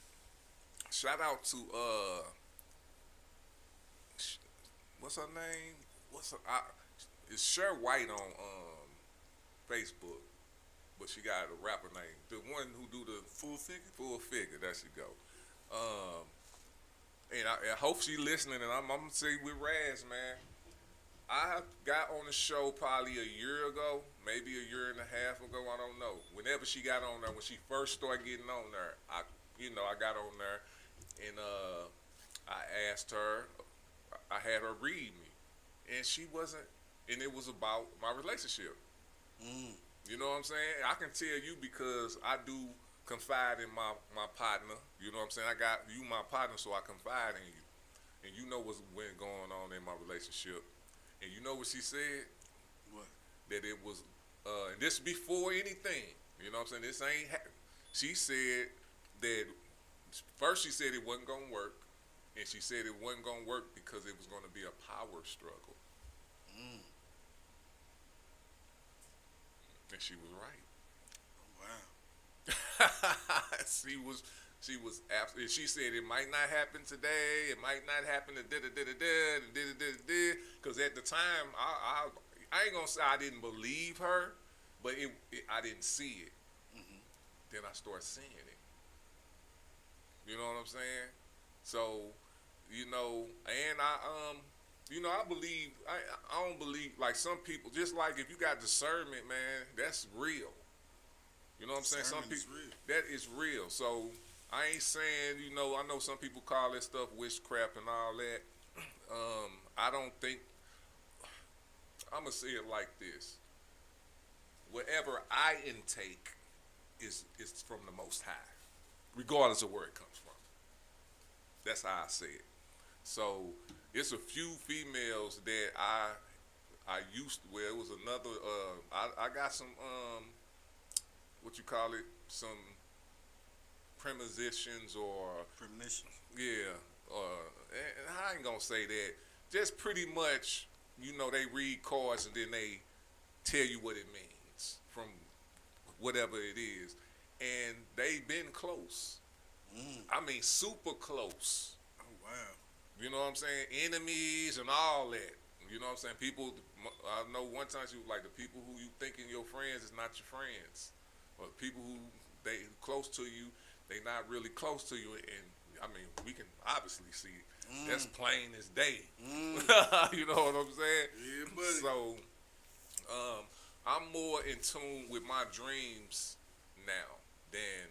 Shout out to what's her name? It's Cher White on Facebook, but she got a rapper name. The one who do the Full Figure. There she go. And I hope she listening, and I'm gonna say with Raz, man. I got on the show probably a year ago, maybe a year and a half ago, I don't know. Whenever she got on there, when she first started getting on there, I got on there, and I asked her, I had her read me, and she wasn't, and it was about my relationship. You know what I'm saying? I can tell you because I do confide in my partner. You know what I'm saying? I got you my partner, so I confide in you, and you know what's been going on in my relationship. And you know what she said? What? That it was, and this before anything. You know what I'm saying? This ain't. She said that first she said it wasn't gonna work, and she said it wasn't gonna work because it was gonna be a power struggle. And she was right. Wow. She was absolutely. She said it might not happen today. It might not happen to because at the time I ain't gonna say I didn't believe her, but I didn't see it. then I start seeing it. You know what I'm saying? So, you know, and I believe, I don't believe, like some people, just like if you got discernment, man, that's real. You know what I'm saying? Some people, that is real. So I ain't saying, you know, I know some people call that stuff witchcraft and all that. I don't think, I'm going to say it like this. Whatever I intake is from the Most High, regardless of where it comes from. That's how I say it. So it's a few females that I used to, well, it was another, I got some, what you call it, some premonitions or Premonitions. yeah, and I ain't gonna say that. Just pretty much, you know, they read cards and then they tell you what it means from whatever it is, and they've been close. I mean, super close. Oh wow. You know what I'm saying? Enemies and all that. You know what I'm saying? People, I know one time she was like, the people who you thinking your friends is not your friends, or the people who they close to you, they not really close to you. And I mean, we can obviously see that's plain as day. You know what I'm saying? Yeah, buddy. So, I'm more in tune with my dreams now than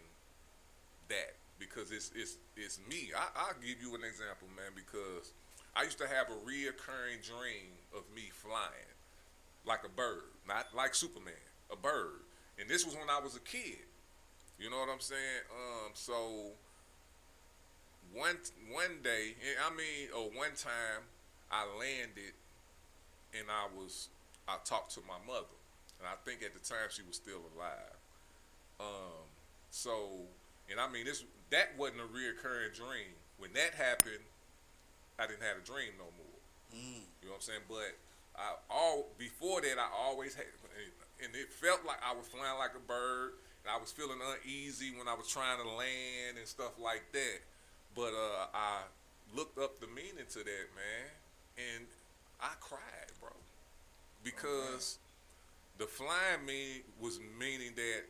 that, because it's me. I'll give you an example, man, because I used to have a reoccurring dream of me flying like a bird, not like Superman, a bird. And this was when I was a kid. You know what I'm saying? So one day, one time I landed and I talked to my mother. And I think at the time she was still alive. And I mean, that wasn't a reoccurring dream. When that happened, I didn't have a dream no more. You know what I'm saying? But before that, I always had, and it felt like I was flying like a bird, and I was feeling uneasy when I was trying to land and stuff like that. But I looked up the meaning to that, man, and I cried, bro, because the flying was meaning that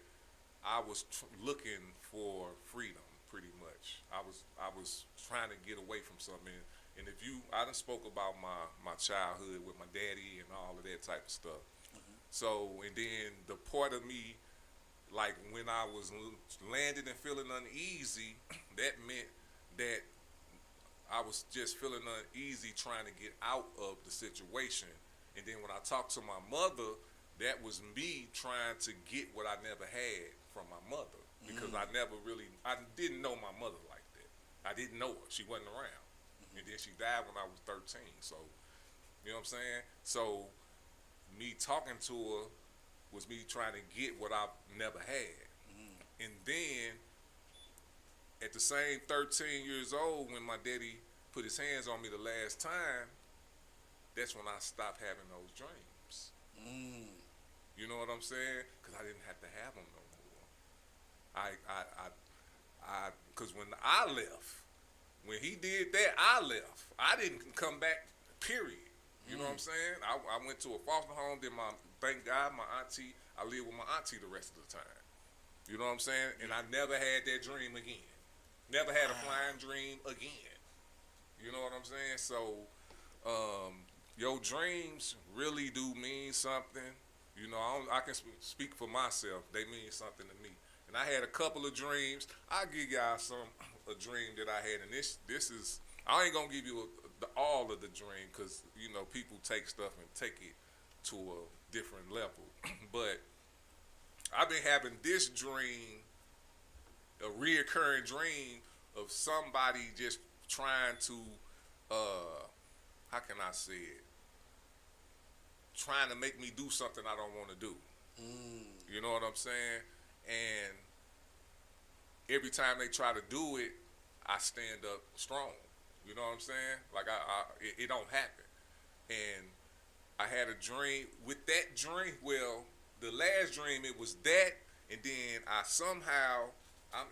I was looking for freedom, pretty much. I was trying to get away from something. And if I done spoke about my childhood with my daddy and all of that type of stuff. So, and then the part of me, like when I was landing and feeling uneasy, that meant that I was just feeling uneasy trying to get out of the situation. And then when I talked to my mother, that was me trying to get what I never had from my mother, because I didn't know my mother like that. I didn't know her. She wasn't around. And then she died when I was 13. So, you know what I'm saying? So, me talking to her was me trying to get what I never had. And then, at the same 13 years old, when my daddy put his hands on me the last time, that's when I stopped having those dreams. You know what I'm saying? Because I didn't have to have them no more. Because when I left, when he did that, I left. I didn't come back, period. You know what I'm saying? I went to a foster home, then thank God, my auntie, I lived with my auntie the rest of the time. You know what I'm saying? And I never had that dream again. Never had a flying dream again. You know what I'm saying? So, your dreams really do mean something. You know, I can speak for myself. They mean something to me. And I had a couple of dreams. I'll give y'all a dream that I had. And this is, I ain't going to give you all of the dream, because, you know, people take stuff and take it to a different level. But I've been having this dream, a reoccurring dream of somebody just trying to, how can I say it? Trying to make me do something I don't want to do. You know what I'm saying? And every time they try to do it, I stand up strong. You know what I'm saying? Like it don't happen. And I had a dream. With that dream, well, the last dream, it was that, and then I'm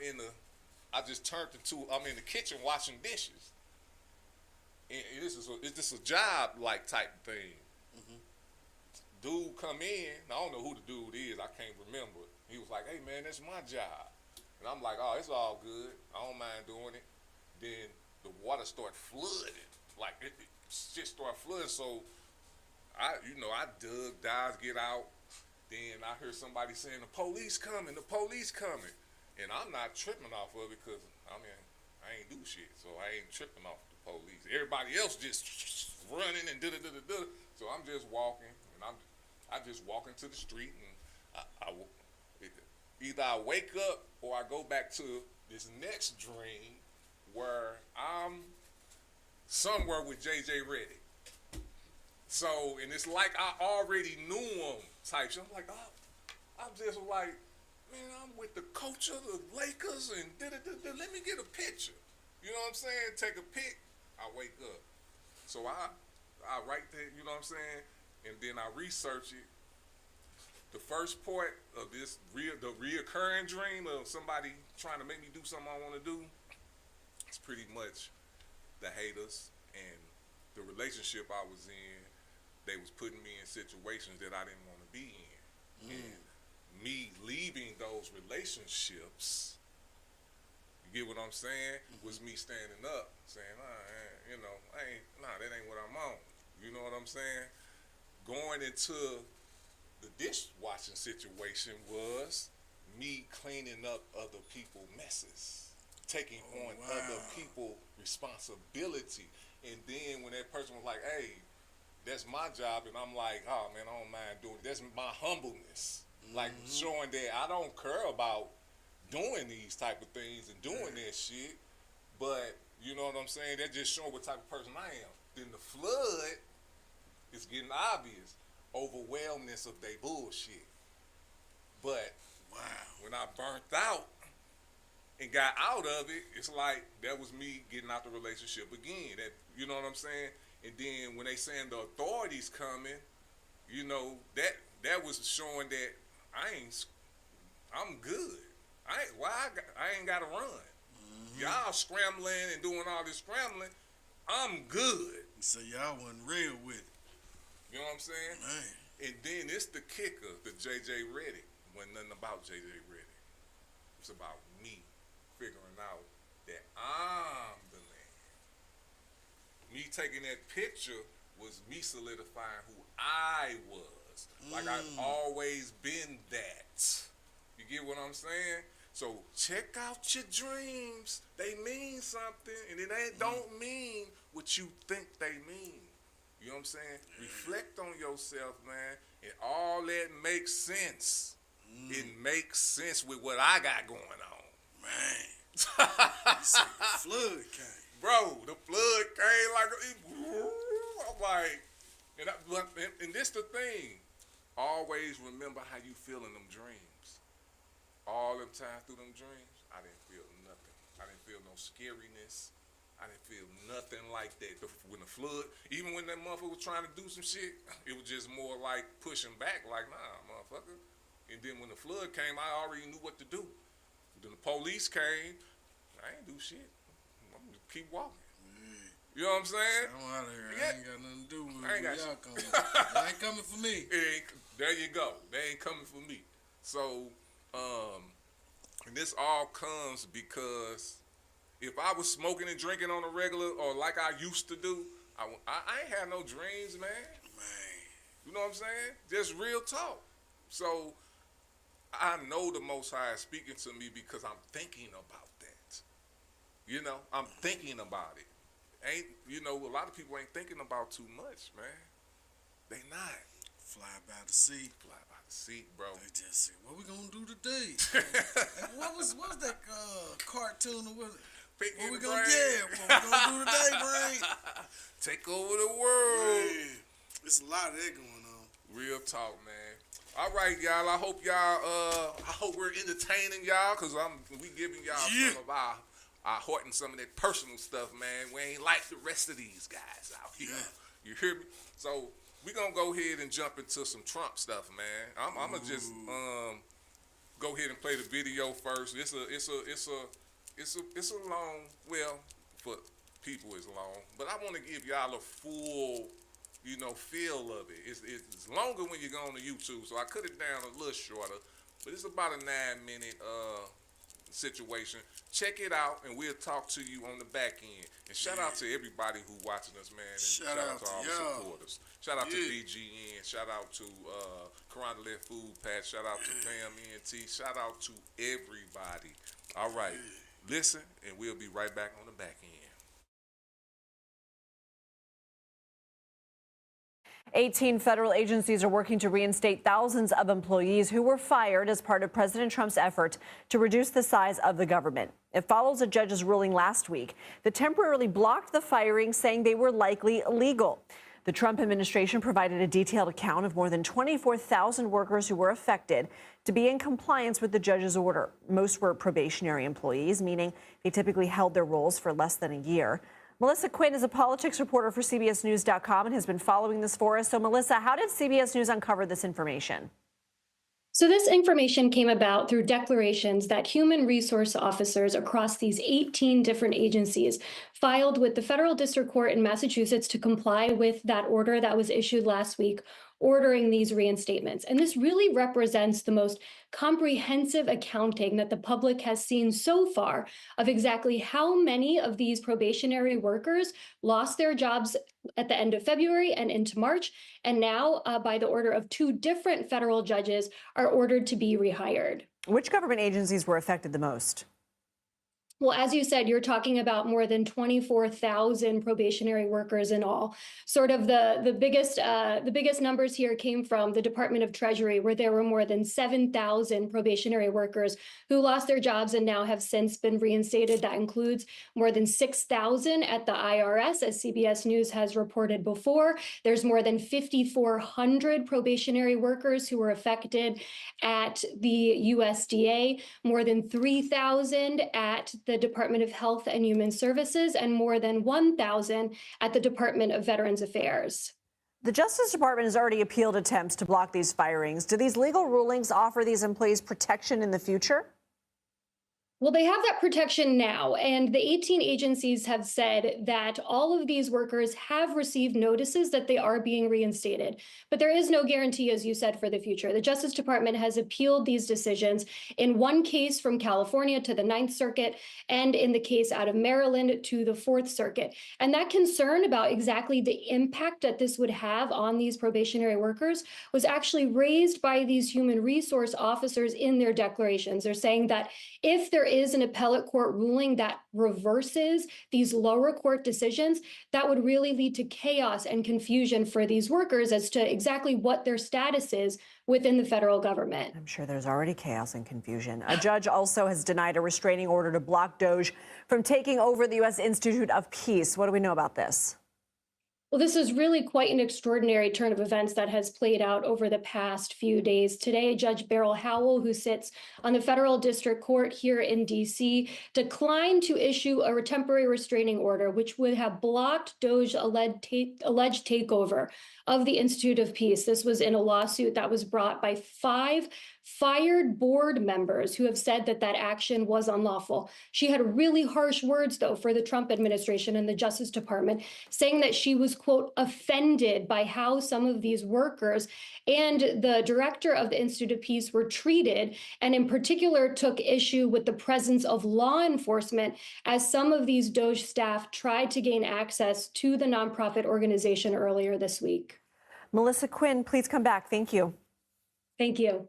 in the kitchen washing dishes. And it's just a job like type thing. Dude come in, I don't know who the dude is, I can't remember. He was like, hey man, that's my job. And I'm like, oh, it's all good. I don't mind doing it. Then the water started flooding. Like, it shit started flooding. So, I dived, get out. Then I heard somebody saying, the police coming. And I'm not tripping off of it because, I ain't do shit. So I ain't tripping off the police. Everybody else just running and da-da-da-da-da. So I'm just walking, and I just walk into the street, and either I wake up or I go back to this next dream where I'm somewhere with JJ Reddick. So, and it's like I already knew him type shit. I'm like, I'm just like, man, I'm with the coach of the Lakers and let me get a picture. You know what I'm saying? Take a pic. I wake up. So I write that, you know what I'm saying? And then I research it. The first part of the reoccurring dream of somebody trying to make me do something I want to do, it's pretty much the haters and the relationship I was in. They was putting me in situations that I didn't want to be in. And me leaving those relationships, you get what I'm saying, was me standing up, saying, that ain't what I'm on. You know what I'm saying? Going into the dishwashing situation was me cleaning up other people's messes, taking on other people's responsibility. And then when that person was like, hey, that's my job, and I'm like, oh man, I don't mind doing it. That's my humbleness. Like showing that I don't care about doing these type of things and doing that shit. But you know what I'm saying? That just showing what type of person I am. Then the flood is getting obvious. Overwhelmness of they bullshit. But when I burnt out and got out of it, it's like that was me getting out the relationship again. That, you know what I'm saying? And then when they saying the authorities coming, you know, that was showing that I'm good. I ain't got to run. Y'all scrambling and doing all this scrambling, I'm good. So y'all wasn't real with it. You know what I'm saying? Man. And then it's the kicker, the JJ Reddick. Wasn't nothing about JJ Reddick. It's about me figuring out that I'm the man. Me taking that picture was me solidifying who I was. Like I've always been that. You get what I'm saying? So check out your dreams. They mean something, and it don't mean what you think they mean. You know what I'm saying? Reflect on yourself, man, and all that makes sense. It makes sense with what I got going on. Man. You said the flood came. Bro, the flood came I'm like, and this the thing. Always remember how you feel in them dreams. All them times through them dreams, I didn't feel nothing. I didn't feel no scariness. I didn't feel nothing like that. When the flood, even when that motherfucker was trying to do some shit, it was just more like pushing back, like, nah, motherfucker. And then when the flood came, I already knew what to do. Then the police came, I ain't do shit. I'm gonna keep walking. You know what I'm saying? I'm out of here. Yeah. I ain't got nothing to do with I ain't got y'all coming. Y'all ain't coming for me. There you go. They ain't coming for me. So, and this all comes because if I was smoking and drinking on a regular or like I used to do, I ain't had no dreams, man. You know what I'm saying? Just real talk. So I know the Most High is speaking to me because I'm thinking about that. You know, I'm thinking about it. A lot of people ain't thinking about too much, man. They not. Fly by the seat. Fly by the seat, bro. They just said, what we gonna do today? what was that cartoon or what? What we gonna get? What we gonna do today, Brain? Take over the world. Man, there's a lot of that going on. Real talk, man. All right, y'all. I hope we're entertaining y'all because we giving y'all some of our heart and some of that personal stuff, man. We ain't like the rest of these guys out here. You hear me? So we gonna go ahead and jump into some Trump stuff, man. I'm gonna just go ahead and play the video first. It's a long, well, for people it's long, but I want to give y'all a full, feel of it. It's longer when you go on to YouTube, so I cut it down a little shorter, but it's about a 9-minute situation. Check it out, and we'll talk to you on the back end. And shout out to everybody who watching us, man. And shout out to all the supporters. Shout out to BGN. Shout out to Corona Left Food Patch. Shout out to Pam ENT. Shout out to everybody. All right, listen, and we'll be right back on the back end. 18 federal agencies are working to reinstate thousands of employees who were fired as part of President Trump's effort to reduce the size of the government. It follows a judge's ruling last week that temporarily blocked the firing, saying they were likely illegal. The Trump administration provided a detailed account of more than 24,000 workers who were affected to be in compliance with the judge's order. Most were probationary employees, meaning they typically held their roles for less than a year. Melissa Quinn is a politics reporter for CBSNews.com and has been following this for us. So, Melissa, how did CBS News uncover this information? So this information came about through declarations that human resource officers across these 18 different agencies filed with the federal district court in Massachusetts to comply with that order that was issued last week, ordering these reinstatements. And this really represents the most comprehensive accounting that the public has seen so far of exactly how many of these probationary workers lost their jobs at the end of February and into March, and now, by the order of 2 different federal judges, are ordered to be rehired. Which government agencies were affected the most? Well, as you said, you're talking about more than 24,000 probationary workers in all. Sort of the biggest numbers here came from the Department of Treasury, where there were more than 7,000 probationary workers who lost their jobs and now have since been reinstated. That includes more than 6,000 at the IRS, as CBS News has reported before. There's more than 5,400 probationary workers who were affected at the USDA, more than 3,000 at the Department of Health and Human Services, and more than 1,000 at the Department of Veterans Affairs. The Justice Department has already appealed attempts to block these firings. Do these legal rulings offer these employees protection in the future? Well, they have that protection now, and the 18 agencies have said that all of these workers have received notices that they are being reinstated. But there is no guarantee, as you said, for the future. The Justice Department has appealed these decisions in one case from California to the 9th Circuit, and in the case out of Maryland to the 4th Circuit. And that concern about exactly the impact that this would have on these probationary workers was actually raised by these human resource officers in their declarations. They're saying that if there is an appellate court ruling that reverses these lower court decisions, that would really lead to chaos and confusion for these workers as to exactly what their status is within the federal government. I'm sure there's already chaos and confusion. A judge also has denied a restraining order to block DOJ from taking over the U.S. Institute of Peace. What do we know about this? Well, this is really quite an extraordinary turn of events that has played out over the past few days. Today, Judge Beryl Howell, who sits on the federal district court here in D.C., declined to issue a temporary restraining order, which would have blocked DOJ's alleged takeover of the Institute of Peace. This was in a lawsuit that was brought by 5 fired board members who have said that that action was unlawful. She had really harsh words, though, for the Trump administration and the Justice Department, saying that she was, quote, offended by how some of these workers and the director of the Institute of Peace were treated, and in particular took issue with the presence of law enforcement as some of these DOJ staff tried to gain access to the nonprofit organization earlier this week. Melissa Quinn, please come back. Thank you. Thank you.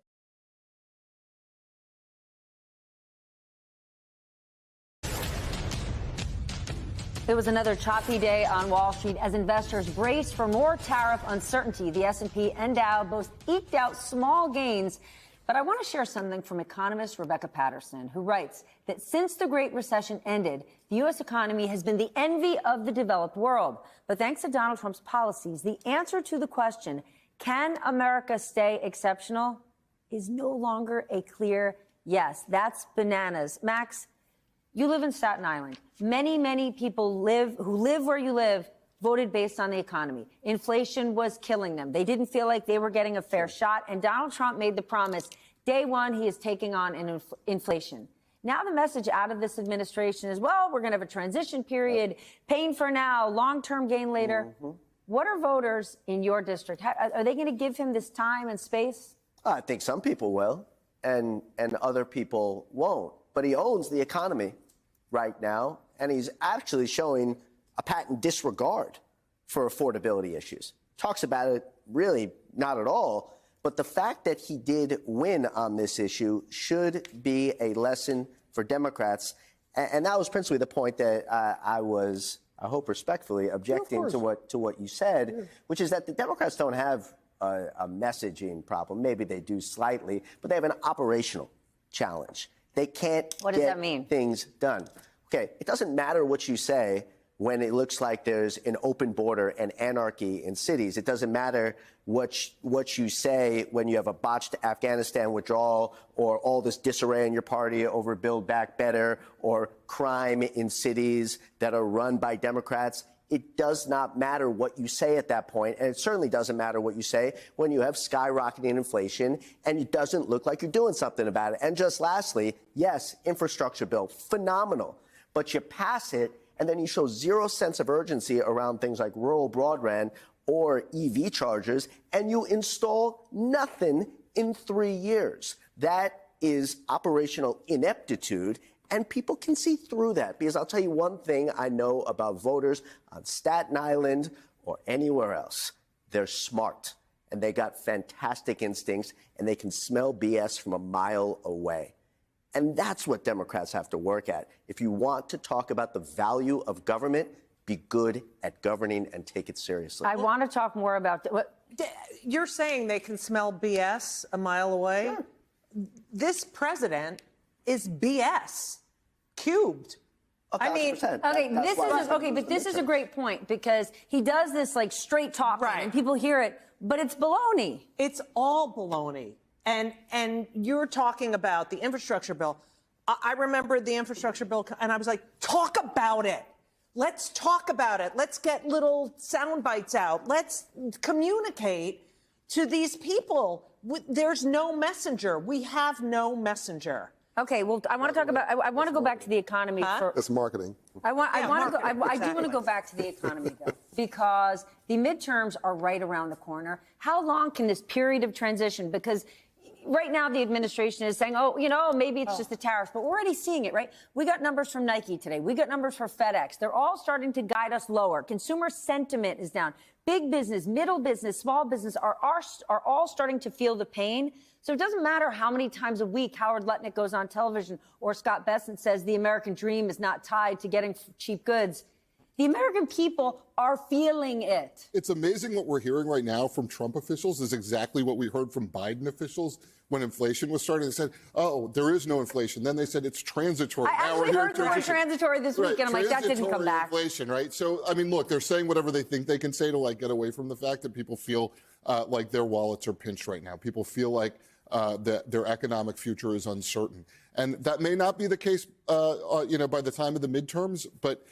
It was another choppy day on Wall Street as investors braced for more tariff uncertainty. The S&P and Dow both eked out small gains. But I want to share something from economist Rebecca Patterson, who writes that since the Great Recession ended, the U.S. economy has been the envy of the developed world. But thanks to Donald Trump's policies, the answer to the question, can America stay exceptional, is no longer a clear yes. That's bananas. Max, you live in Staten Island. Many people who live where you live voted based on the economy. Inflation was killing them. They didn't feel like they were getting a fair shot. And Donald Trump made the promise, day one, he is taking on inflation. Now the message out of this administration is, well, we're going to have a transition period, pain for now, long-term gain later. What are voters in your district? Are they going to give him this time and space? I think some people will, and other people won't. but he owns the economy right now, and he's actually showing a patent disregard for affordability issues. Talks about it really not at all, but the fact that he did win on this issue should be a lesson for Democrats. And that was principally the point that I was, I hope respectfully, objecting to what you said, which is that the Democrats don't have a messaging problem. Maybe they do slightly, but they have an operational challenge. They can't get things done. Okay, it doesn't matter what you say when it looks like there's an open border and anarchy in cities. It doesn't matter what you say when you have a botched Afghanistan withdrawal or all this disarray in your party over Build Back Better or crime in cities that are run by Democrats. It does not matter what you say at that point, and it certainly doesn't matter what you say when you have skyrocketing inflation and it doesn't look like you're doing something about it. And just lastly, yes, infrastructure bill, phenomenal, but you pass it and then you show zero sense of urgency around things like rural broadband or EV chargers, and you install nothing in 3 years. That is operational ineptitude. And people can see through that, because I'll tell you one thing I know about voters on Staten Island or anywhere else. They're smart, and they got fantastic instincts, and they can smell BS from a mile away. And that's what Democrats have to work at. If you want to talk about the value of government, be good at governing and take it seriously. I want to talk more about what you're saying. They can smell BS a mile away. Sure. This president is BS cubed. I mean, but this is a great point, because he does this like straight talking, and people hear it, but it's baloney. It's all baloney. And you're talking about the infrastructure bill. I remember the infrastructure bill, and I was like, talk about it. Let's talk about it. Let's get little sound bites out. Let's communicate to these people. There's no messenger. We have no messenger. Okay, well, I want to talk about. I want to go back to the economy. That's marketing. I do want to go back to the economy, though, because the midterms are right around the corner. How long can this period of transition? Because right now the administration is saying, oh, you know, maybe it's just the tariffs, but we're already seeing it, right? We got numbers from Nike today. We got numbers for FedEx. They're all starting to guide us lower. Consumer sentiment is down. Big business, middle business, small business are all starting to feel the pain. So it doesn't matter how many times a week Howard Lutnick goes on television or Scott Bessent says the American dream is not tied to getting cheap goods. The American people are feeling it. It's amazing what we're hearing right now from Trump officials is exactly what we heard from Biden officials when inflation was starting. They said, oh, there is no inflation. Then they said it's transitory. I actually heard the word transitory this week, and I'm like, that didn't come back. Inflation, right? So, I mean, look, they're saying whatever they think they can say to, like, get away from the fact that people feel like their wallets are pinched right now. People feel like that their economic future is uncertain. And that may not be the case, you know, by the time of the midterms, but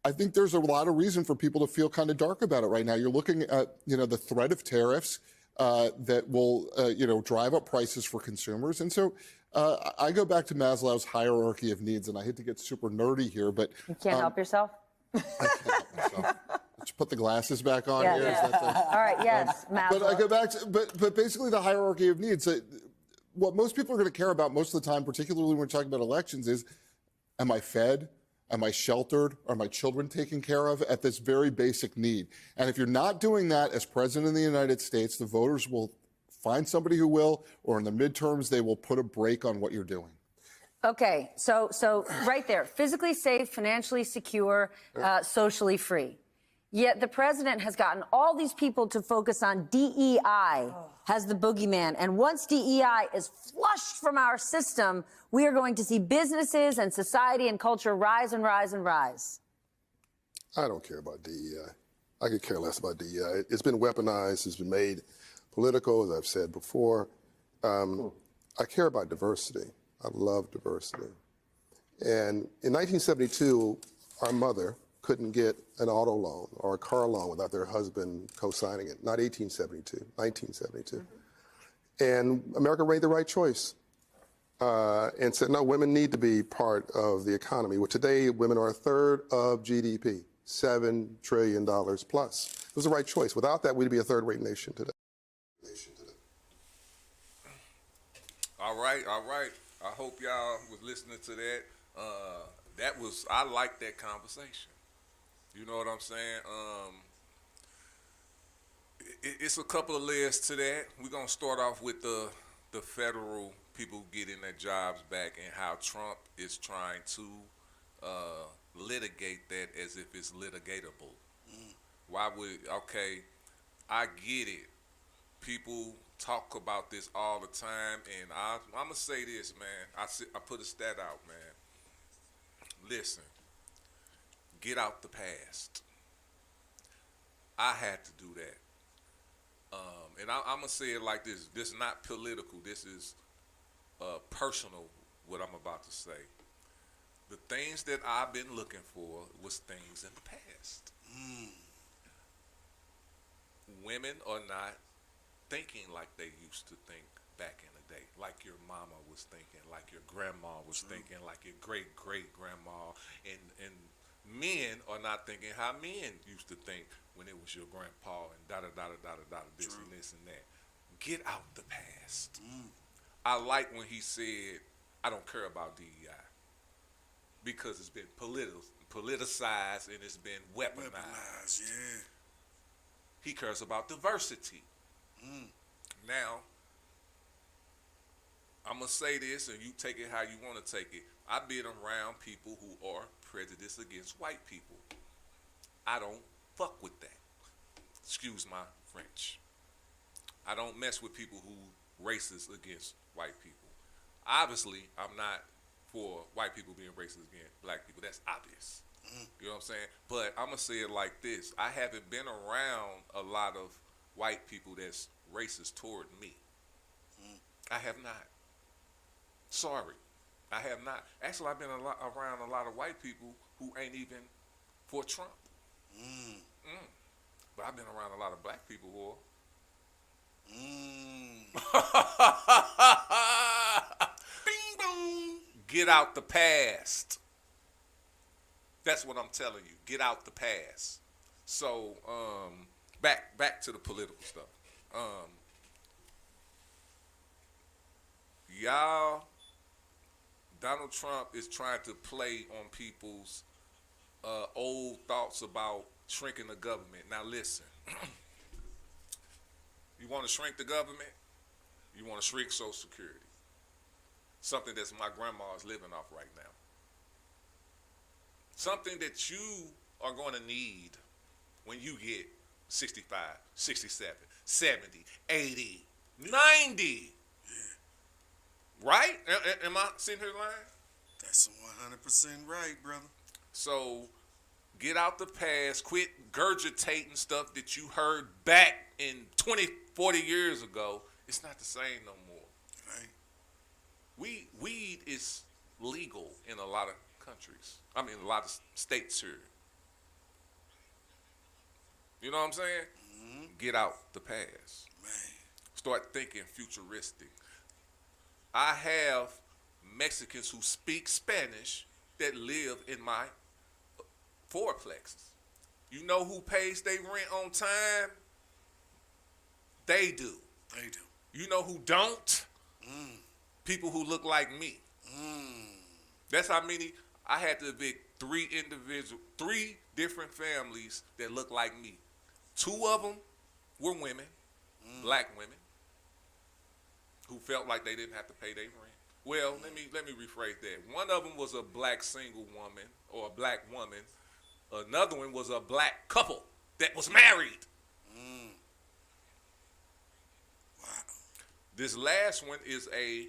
I think there's a lot of reason for people to feel kind of dark about it right now. You're looking at, you know, the threat of tariffs that will, you know, drive up prices for consumers. And so I go back to Maslow's hierarchy of needs, and I hate to get super nerdy here, but you can't help yourself. I can't help myself. Let's put the glasses back on here. Yeah. Is that the, all right, yes, Maslow. But I go back to, but basically the hierarchy of needs. What most people are going to care about most of the time, particularly when we're talking about elections, is, am I fed? Am I sheltered? Are my children taken care of? At this very basic need. And if you're not doing that as president of the United States, the voters will find somebody who will, or in the midterms, they will put a brake on what you're doing. Okay, so right there, physically safe, financially secure, socially free. Yet the president has gotten all these people to focus on DEI as the boogeyman. And once DEI is flushed from our system, we are going to see businesses and society and culture rise and rise and rise. I don't care about DEI. I could care less about DEI. It's been weaponized. It's been made political, as I've said before. I care about diversity. I love diversity. And in 1972, our mother couldn't get an auto loan or a car loan without their husband co-signing it. Not 1872, 1972. And America made the right choice and said, no, women need to be part of the economy. Well, today, women are a third of GDP, $7 trillion plus. It was the right choice. Without that, we'd be a third-rate nation today. All right, all right. I hope y'all was listening to that. I like that conversation. You know what I'm saying? It's a couple of layers to that. We're going to start off with the federal people getting their jobs back and how Trump is trying to litigate that as if it's litigatable. I get it. People talk about this all the time, and I'm going to say this, man. I put a stat out, man. Listen, get out the past. I had to do that. And I'm going to say it like this. This is not political. This is personal, what I'm about to say. The things that I've been looking for was things in the past. Women are not thinking like they used to think back in the day, like your mama was thinking, like your grandma was thinking, like your great-great-grandma. And men are not thinking how men used to think when it was your grandpa and da-da-da-da-da-da, this and this and that. Get out the past. I like when he said, I don't care about DEI because it's been politicized and it's been weaponized. Yeah. He cares about diversity. Now, I'm going to say this, and you take it how you want to take it. I've been around people who are prejudiced against white people. I don't fuck with that. Excuse my French. I don't mess with people who racist against white people. Obviously, I'm not for white people being racist against black people. That's obvious. You know what I'm saying? But I'm going to say it like this. I haven't been around a lot of white people that's racist toward me. I have not. Sorry. I have not. Actually, I've been around a lot of white people who ain't even for Trump. But I've been around a lot of black people who are. Bing bong. Get out the past. That's what I'm telling you. Get out the past. So, back to the political stuff. Donald Trump is trying to play on people's old thoughts about shrinking the government. Now listen, you want to shrink the government? You want to shrink Social Security. Something that my grandma is living off right now. Something that you are going to need when you get 65, 67, 70, 80, 90. Right? Am I sitting here lying? That's 100% right, brother. So get out the past. Quit gurgitating stuff that you heard back in 20, 40 years ago. It's not the same no more. Right? Weed is legal in a lot of countries. I mean, a lot of states here. You know what I'm saying? Get out the past. Man. Start thinking futuristic. I have Mexicans who speak Spanish that live in my fourplexes. You know who pays their rent on time? They do. They do. You know who don't? People who look like me. That's how many. I had to evict three different families that look like me. 2 of them were women, black women, who felt like they didn't have to pay their rent. Well, let me rephrase that. One of them was a black single woman or a black woman. Another one was a black couple that was married. Wow. This last one is a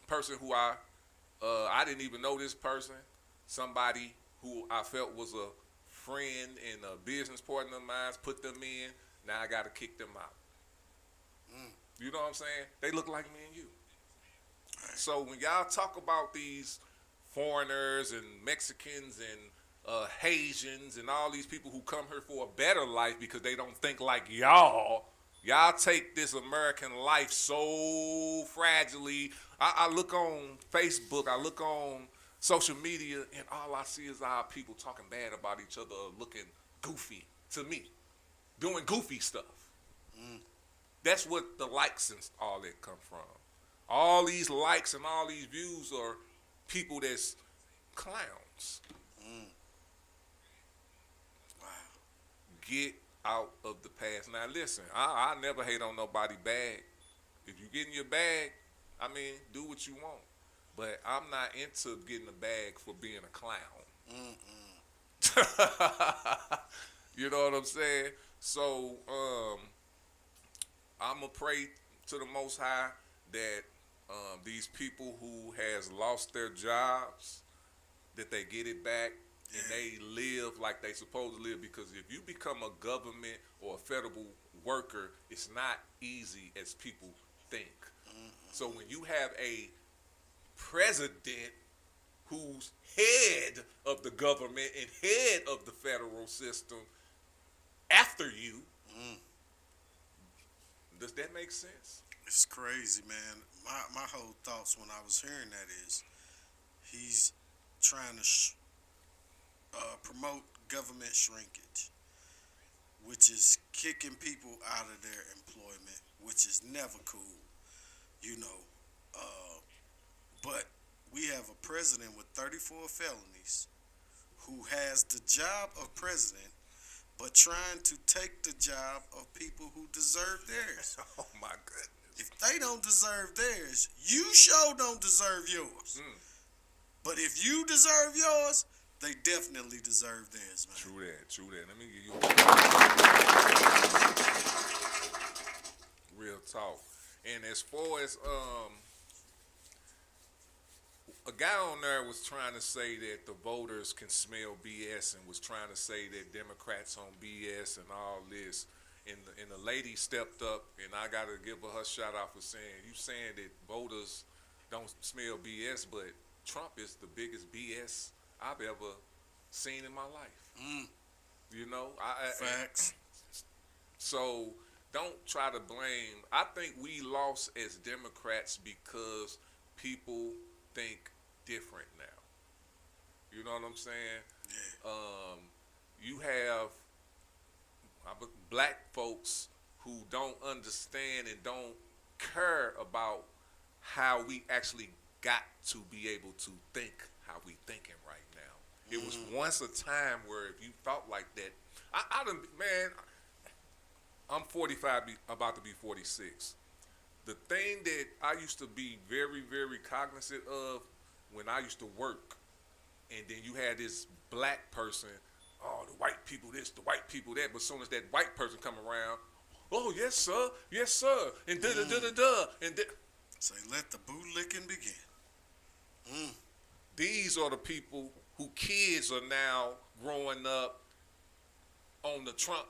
person who I didn't even know this person. Somebody who I felt was a friend and a business partner of mine, put them in. Now I got to kick them out. You know what I'm saying? They look like me and you. So when y'all talk about these foreigners and Mexicans and Haitians and all these people who come here for a better life because they don't think like y'all take this American life so fragilely. I look on Facebook, I look on social media, and all I see is our people talking bad about each other, looking goofy to me, doing goofy stuff. That's what the likes and all that come from. All these likes and all these views are people that's clowns. Wow. Get out of the past. Now listen, I never hate on nobody bag. If you get in your bag, I mean, do what you want. But I'm not into getting a bag for being a clown. You know what I'm saying? So I'm going to pray to the Most High that these people who has lost their jobs, that they get it back and they live like they supposed to live. Because if you become a government or a federal worker, it's not easy as people think. So when you have a president who's head of the government and head of the federal system after you, does that make sense? It's crazy, man. My whole thoughts when I was hearing that is he's trying to promote government shrinkage, which is kicking people out of their employment, which is never cool, you know. But we have a president with 34 felonies who has the job of president, but trying to take the job of people who deserve theirs. Oh my goodness. If they don't deserve theirs, you sure don't deserve yours. But if you deserve yours, they definitely deserve theirs, man. True that. Let me give you real talk. And as far as a guy on there was trying to say that the voters can smell BS and was trying to say that Democrats on BS and all this. And the lady stepped up, and I got to give her shout out for saying, you saying that voters don't smell BS, but Trump is the biggest BS I've ever seen in my life. You know? Facts. So don't try to blame. I think we lost as Democrats because people think different now. You know what I'm saying? Yeah. You have black folks who don't understand and don't care about how we actually got to be able to think how we thinking right now. It was once a time where if you thought like that, I done, man, I'm 45, about to be 46. The thing that I used to be very, very cognizant of when I used to work, and then you had this black person, oh, the white people this, the white people that, but as soon as that white person come around, oh, yes, sir, and da-da-da-da-da, and say, let the bootlicking begin. These are the people who kids are now growing up on the Trump,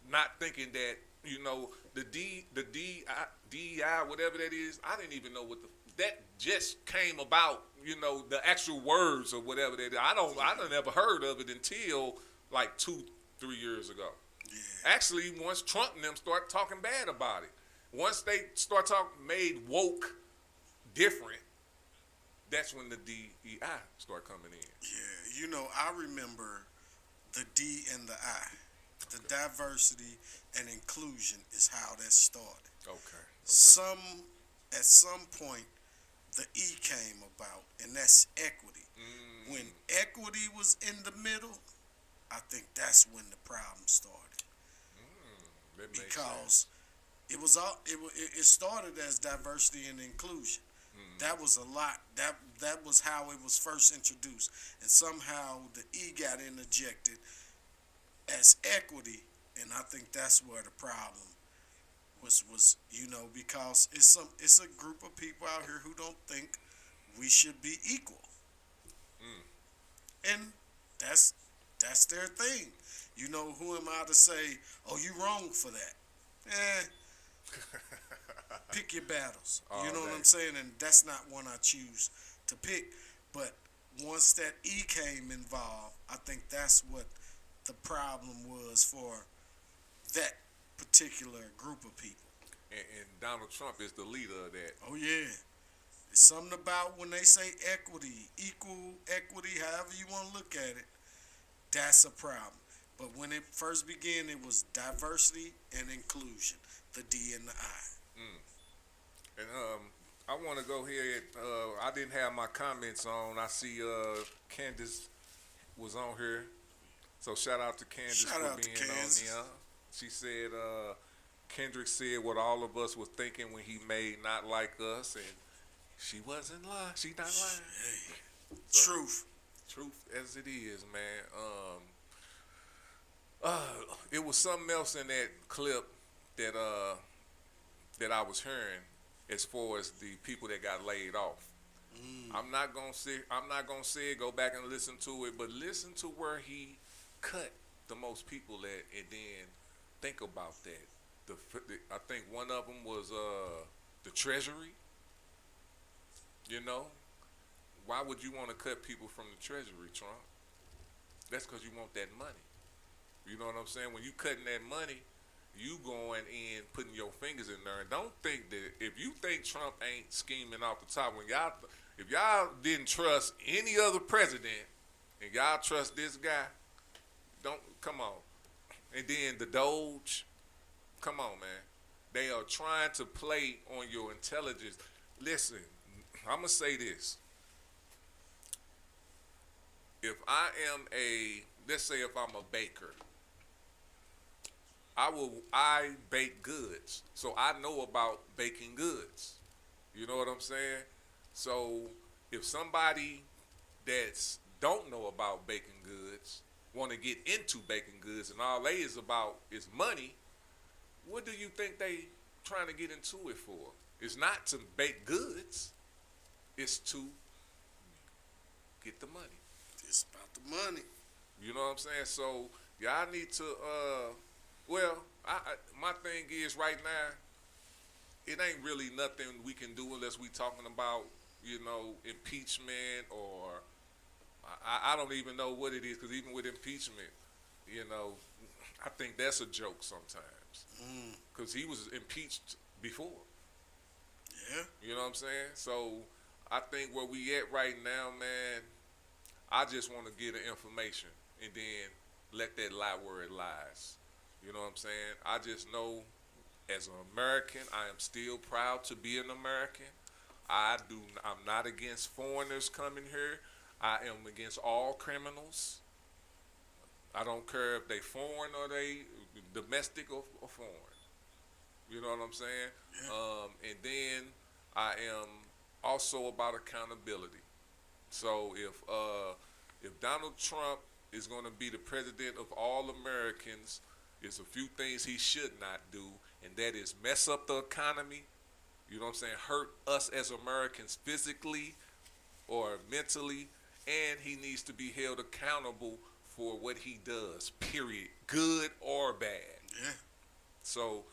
not thinking that, you know, the DEI, whatever that is, I didn't even know what that just came about, you know, the actual words or whatever that is. I done never heard of it until like 2-3 years ago. Yeah. Actually, once Trump and them start talking bad about it, once they start talking, made woke different, that's when the DEI start coming in. Yeah, you know, I remember the D and the I. The diversity and inclusion is how that started. Okay. At some point, the E came about, and that's equity. When equity was in the middle, I think that's when the problem started. Because it was all it started as diversity and inclusion. That was a lot. That was how it was first introduced, and somehow the E got interjected as equity, and I think that's where the problem was, you know, because it's a group of people out here who don't think we should be equal. And that's their thing. You know, who am I to say, oh, you wrong for that? Pick your battles. You know what I'm saying? And that's not one I choose to pick. But once that E came involved, I think that's what the problem was for that particular group of people. And Donald Trump is the leader of that. Oh, yeah. It's something about when they say equity, equal equity, however you want to look at it, that's a problem. But when it first began, it was diversity and inclusion, the D and the I. And I want to go here. I didn't have my comments on. I see Candace was on here. So shout out to Candace for being on there. She said, Kendrick said what all of us were thinking when he made Not Like Us, and she wasn't lying. She not lying. Hey, So, truth as it is, man. It was something else in that clip that that I was hearing as far as the people that got laid off. I'm not gonna say it. Go back and listen to it, but listen to where he cut the most people at, and then think about that. I think one of them was the Treasury. You know, why would you want to cut people from the Treasury, Trump? That's because you want that money. You know what I'm saying? When you cutting that money, you going in, putting your fingers in there. And don't think that if you think Trump ain't scheming off the top, if y'all didn't trust any other president and y'all trust this guy, come on. And then the Doge, come on, man. They are trying to play on your intelligence. Listen, I'm going to say this. If I am let's say if I'm a baker, I bake goods. So I know about baking goods. You know what I'm saying? So if somebody that's don't know about baking goods want to get into baking goods and all they is about is money, what do you think they trying to get into it for? It's not to bake goods. It's to get the money. It's about the money. You know what I'm saying? So y'all need to my thing is right now, it ain't really nothing we can do unless we talking about, you know, impeachment or I don't even know what it is, because even with impeachment, you know, I think that's a joke sometimes, because he was impeached before. Yeah. You know what I'm saying? So I think where we at right now, man, I just want to get the information and then let that lie where it lies. You know what I'm saying? I just know as an American, I am still proud to be an American. I'm not against foreigners coming here. I am against all criminals. I don't care if they foreign or they domestic or foreign. You know what I'm saying? Yeah. And then I am also about accountability. So if Donald Trump is going to be the president of all Americans, there's a few things he should not do, and that is mess up the economy, you know what I'm saying, hurt us as Americans physically or mentally, and he needs to be held accountable for what he does, period, good or bad. Yeah. So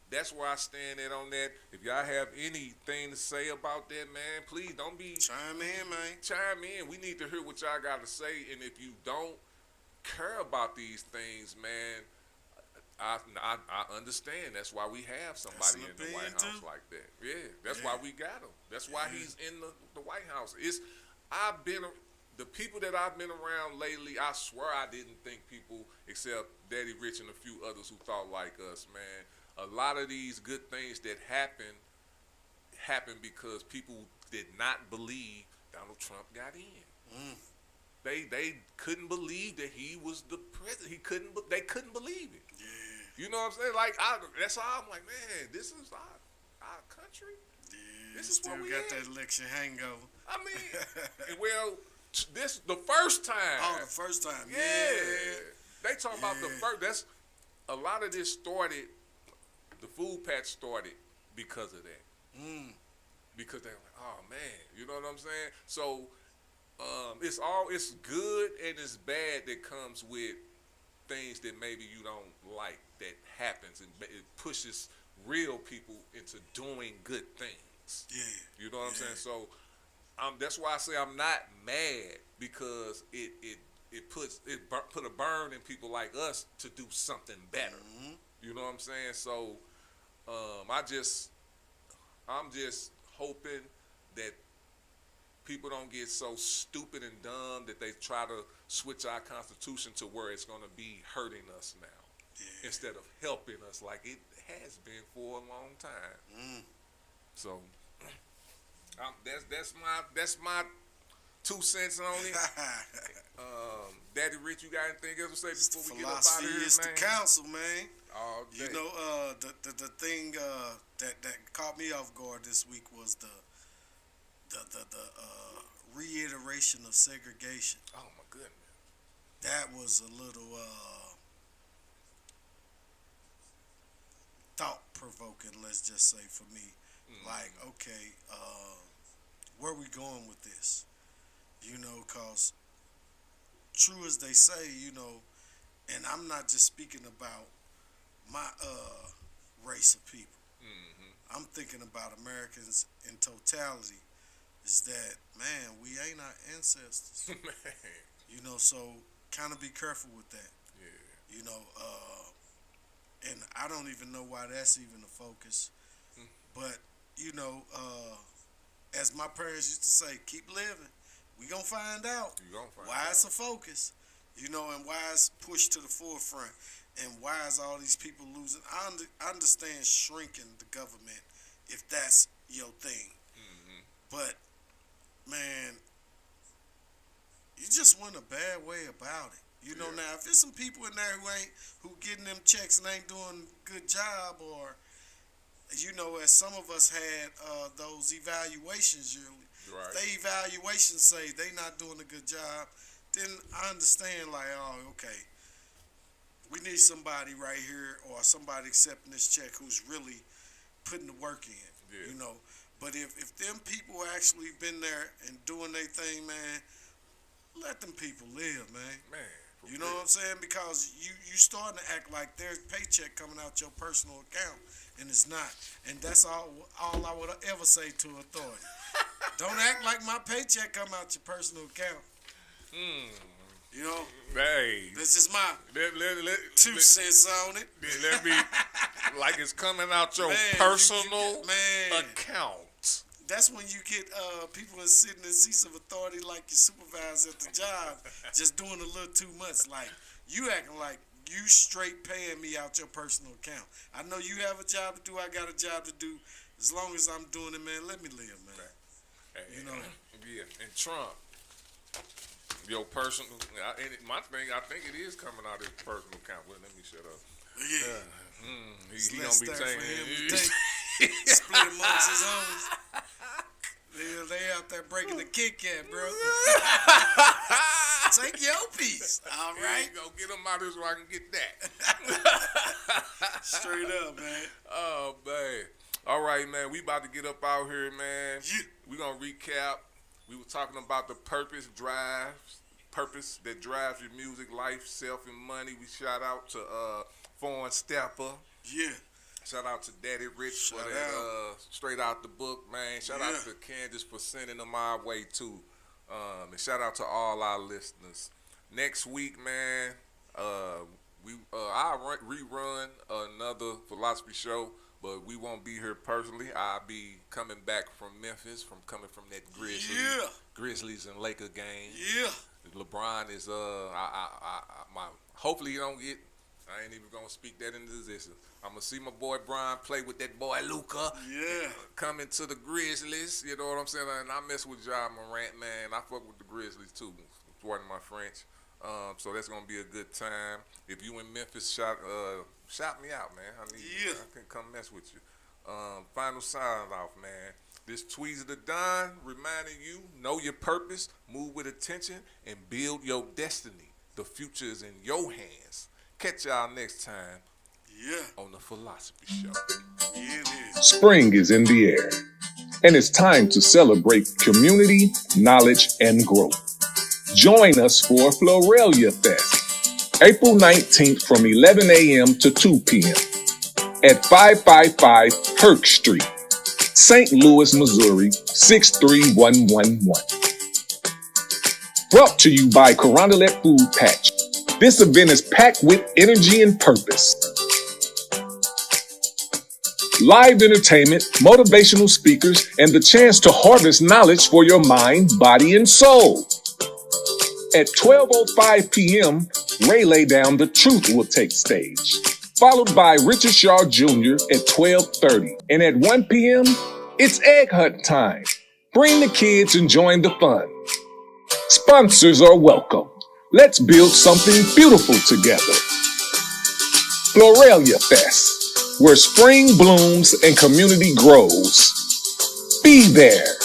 that's where I stand at on that. If y'all have anything to say about that, man, please don't be... Chime in, man. Chime in. We need to hear what y'all got to say, and if you don't care about these things, man, I understand. That's why we have somebody in the White House like that. Yeah, that's why we got him. That's why he's in the White House. The people that I've been around lately, I swear I didn't think people, except Daddy Rich and a few others who thought like us, man. A lot of these good things that happened because people did not believe Donald Trump got in. They couldn't believe that he was the president. They couldn't believe it. Yeah. You know what I'm saying? Like that's how I'm like, man, this is our country. Yeah. This is still what we got at. that election hangover. I mean, well, this the first time. Oh, the first time. Yeah. They talking about the first. That's a lot of this started. The food patch started because of that. Because they were like, oh man, you know what I'm saying? So it's good and it's bad that comes with things that maybe you don't like that happens, and it pushes real people into doing good things. Yeah. You know what I'm saying? So that's why I say I'm not mad, because it put a burn in people like us to do something better. You know what I'm saying? So I'm just hoping that people don't get so stupid and dumb that they try to switch our Constitution to where it's going to be hurting us now, instead of helping us like it has been for a long time. So That's my 2 cents on it. Daddy Rich, you got anything else to say before we get up out of here, man? Is the council, man. All day. You know, the thing that caught me off guard this week was the reiteration of segregation. Oh my goodness. That was a little thought-provoking, let's just say, for me. Like, okay, where we going with this? You know, because true as they say, you know, and I'm not just speaking about my race of people. I'm thinking about Americans in totality. Is that, man, we ain't our ancestors. Man. You know, so kind of be careful with that. Yeah. You know, and I don't even know why that's even a focus. But, you know, as my parents used to say, keep living. We gonna find out why it's a focus, you know, and why it's pushed to the forefront, and why is all these people losing. I understand shrinking the government if that's your thing, but man, you just went a bad way about it. You know, now if there's some people in there who getting them checks and ain't doing a good job, or you know, as some of us had those evaluations yearly. Right. If they evaluations say they not doing a good job, then I understand, like, oh, okay, we need somebody right here, or somebody accepting this check who's really putting the work in, you know. But if them people actually been there and doing their thing, man, let them people live, man. You know what I'm saying? Because you starting to act like there's paycheck coming out your personal account, and it's not. And that's all I would ever say to authority. Don't act like my paycheck come out your personal account. You know? Hey. This is my 2 cents on it. Let me, like it's coming out your personal account. That's when you get people that sitting in seats of authority like your supervisor at the job just doing a little too much. Like, you acting like you straight paying me out your personal account. I know you have a job to do. I got a job to do. As long as I'm doing it, man, let me live, man. You know? Yeah, and Trump, your personal, my thing, I think it is coming out of his personal account. Well, let me shut up. Yeah. He gonna be taking split amongst his own. They out there breaking the Kit Kat, bro. Take your piece. All right. Go get them out of here so I can get that. Straight up, man. Oh, man. All right, man. We about to get up out here, man. We gonna recap. We were talking about the purpose that drives your music, life, self, and money. We shout out to Foreign Steppa. Yeah. Shout out to Daddy Rich for that straight out the book, man. Shout out to Candace for sending them our way too. And shout out to all our listeners. Next week, man, I'll rerun another Philosofee Show, but we won't be here personally. I'll be coming back from Memphis, coming from that Grizzlies and Laker game. Yeah. LeBron is hopefully he don't get. I ain't even gonna speak that into existence. I'm gonna see my boy Brian play with that boy Luka. Yeah. Coming to the Grizzlies, you know what I'm saying? And I mess with Ja Morant, man. I fuck with the Grizzlies too. Pardon my French. So that's gonna be a good time. If you in Memphis, shout me out, man. I can come mess with you. Final sign off, man. This Tweezie Da Don reminding you, know your purpose, move with attention, and build your destiny. The future is in your hands. Catch y'all next time on the Philosofee Show. Spring is in the air, and it's time to celebrate community, knowledge, and growth. Join us for Florelia Fest, April 19th from 11 a.m. to 2 p.m. at 555 Herc Street, St. Louis, Missouri, 63111. Brought to you by Carondelet Food Patch. This event is packed with energy and purpose. Live entertainment, motivational speakers, and the chance to harvest knowledge for your mind, body, and soul. At 12:05 p.m., Ray Lay Down the Truth will take stage, followed by Richard Shaw Jr. at 12:30. And at 1 p.m., it's Egg Hunt time. Bring the kids and join the fun. Sponsors are welcome. Let's build something beautiful together. Floralia Fest, where spring blooms and community grows. Be there.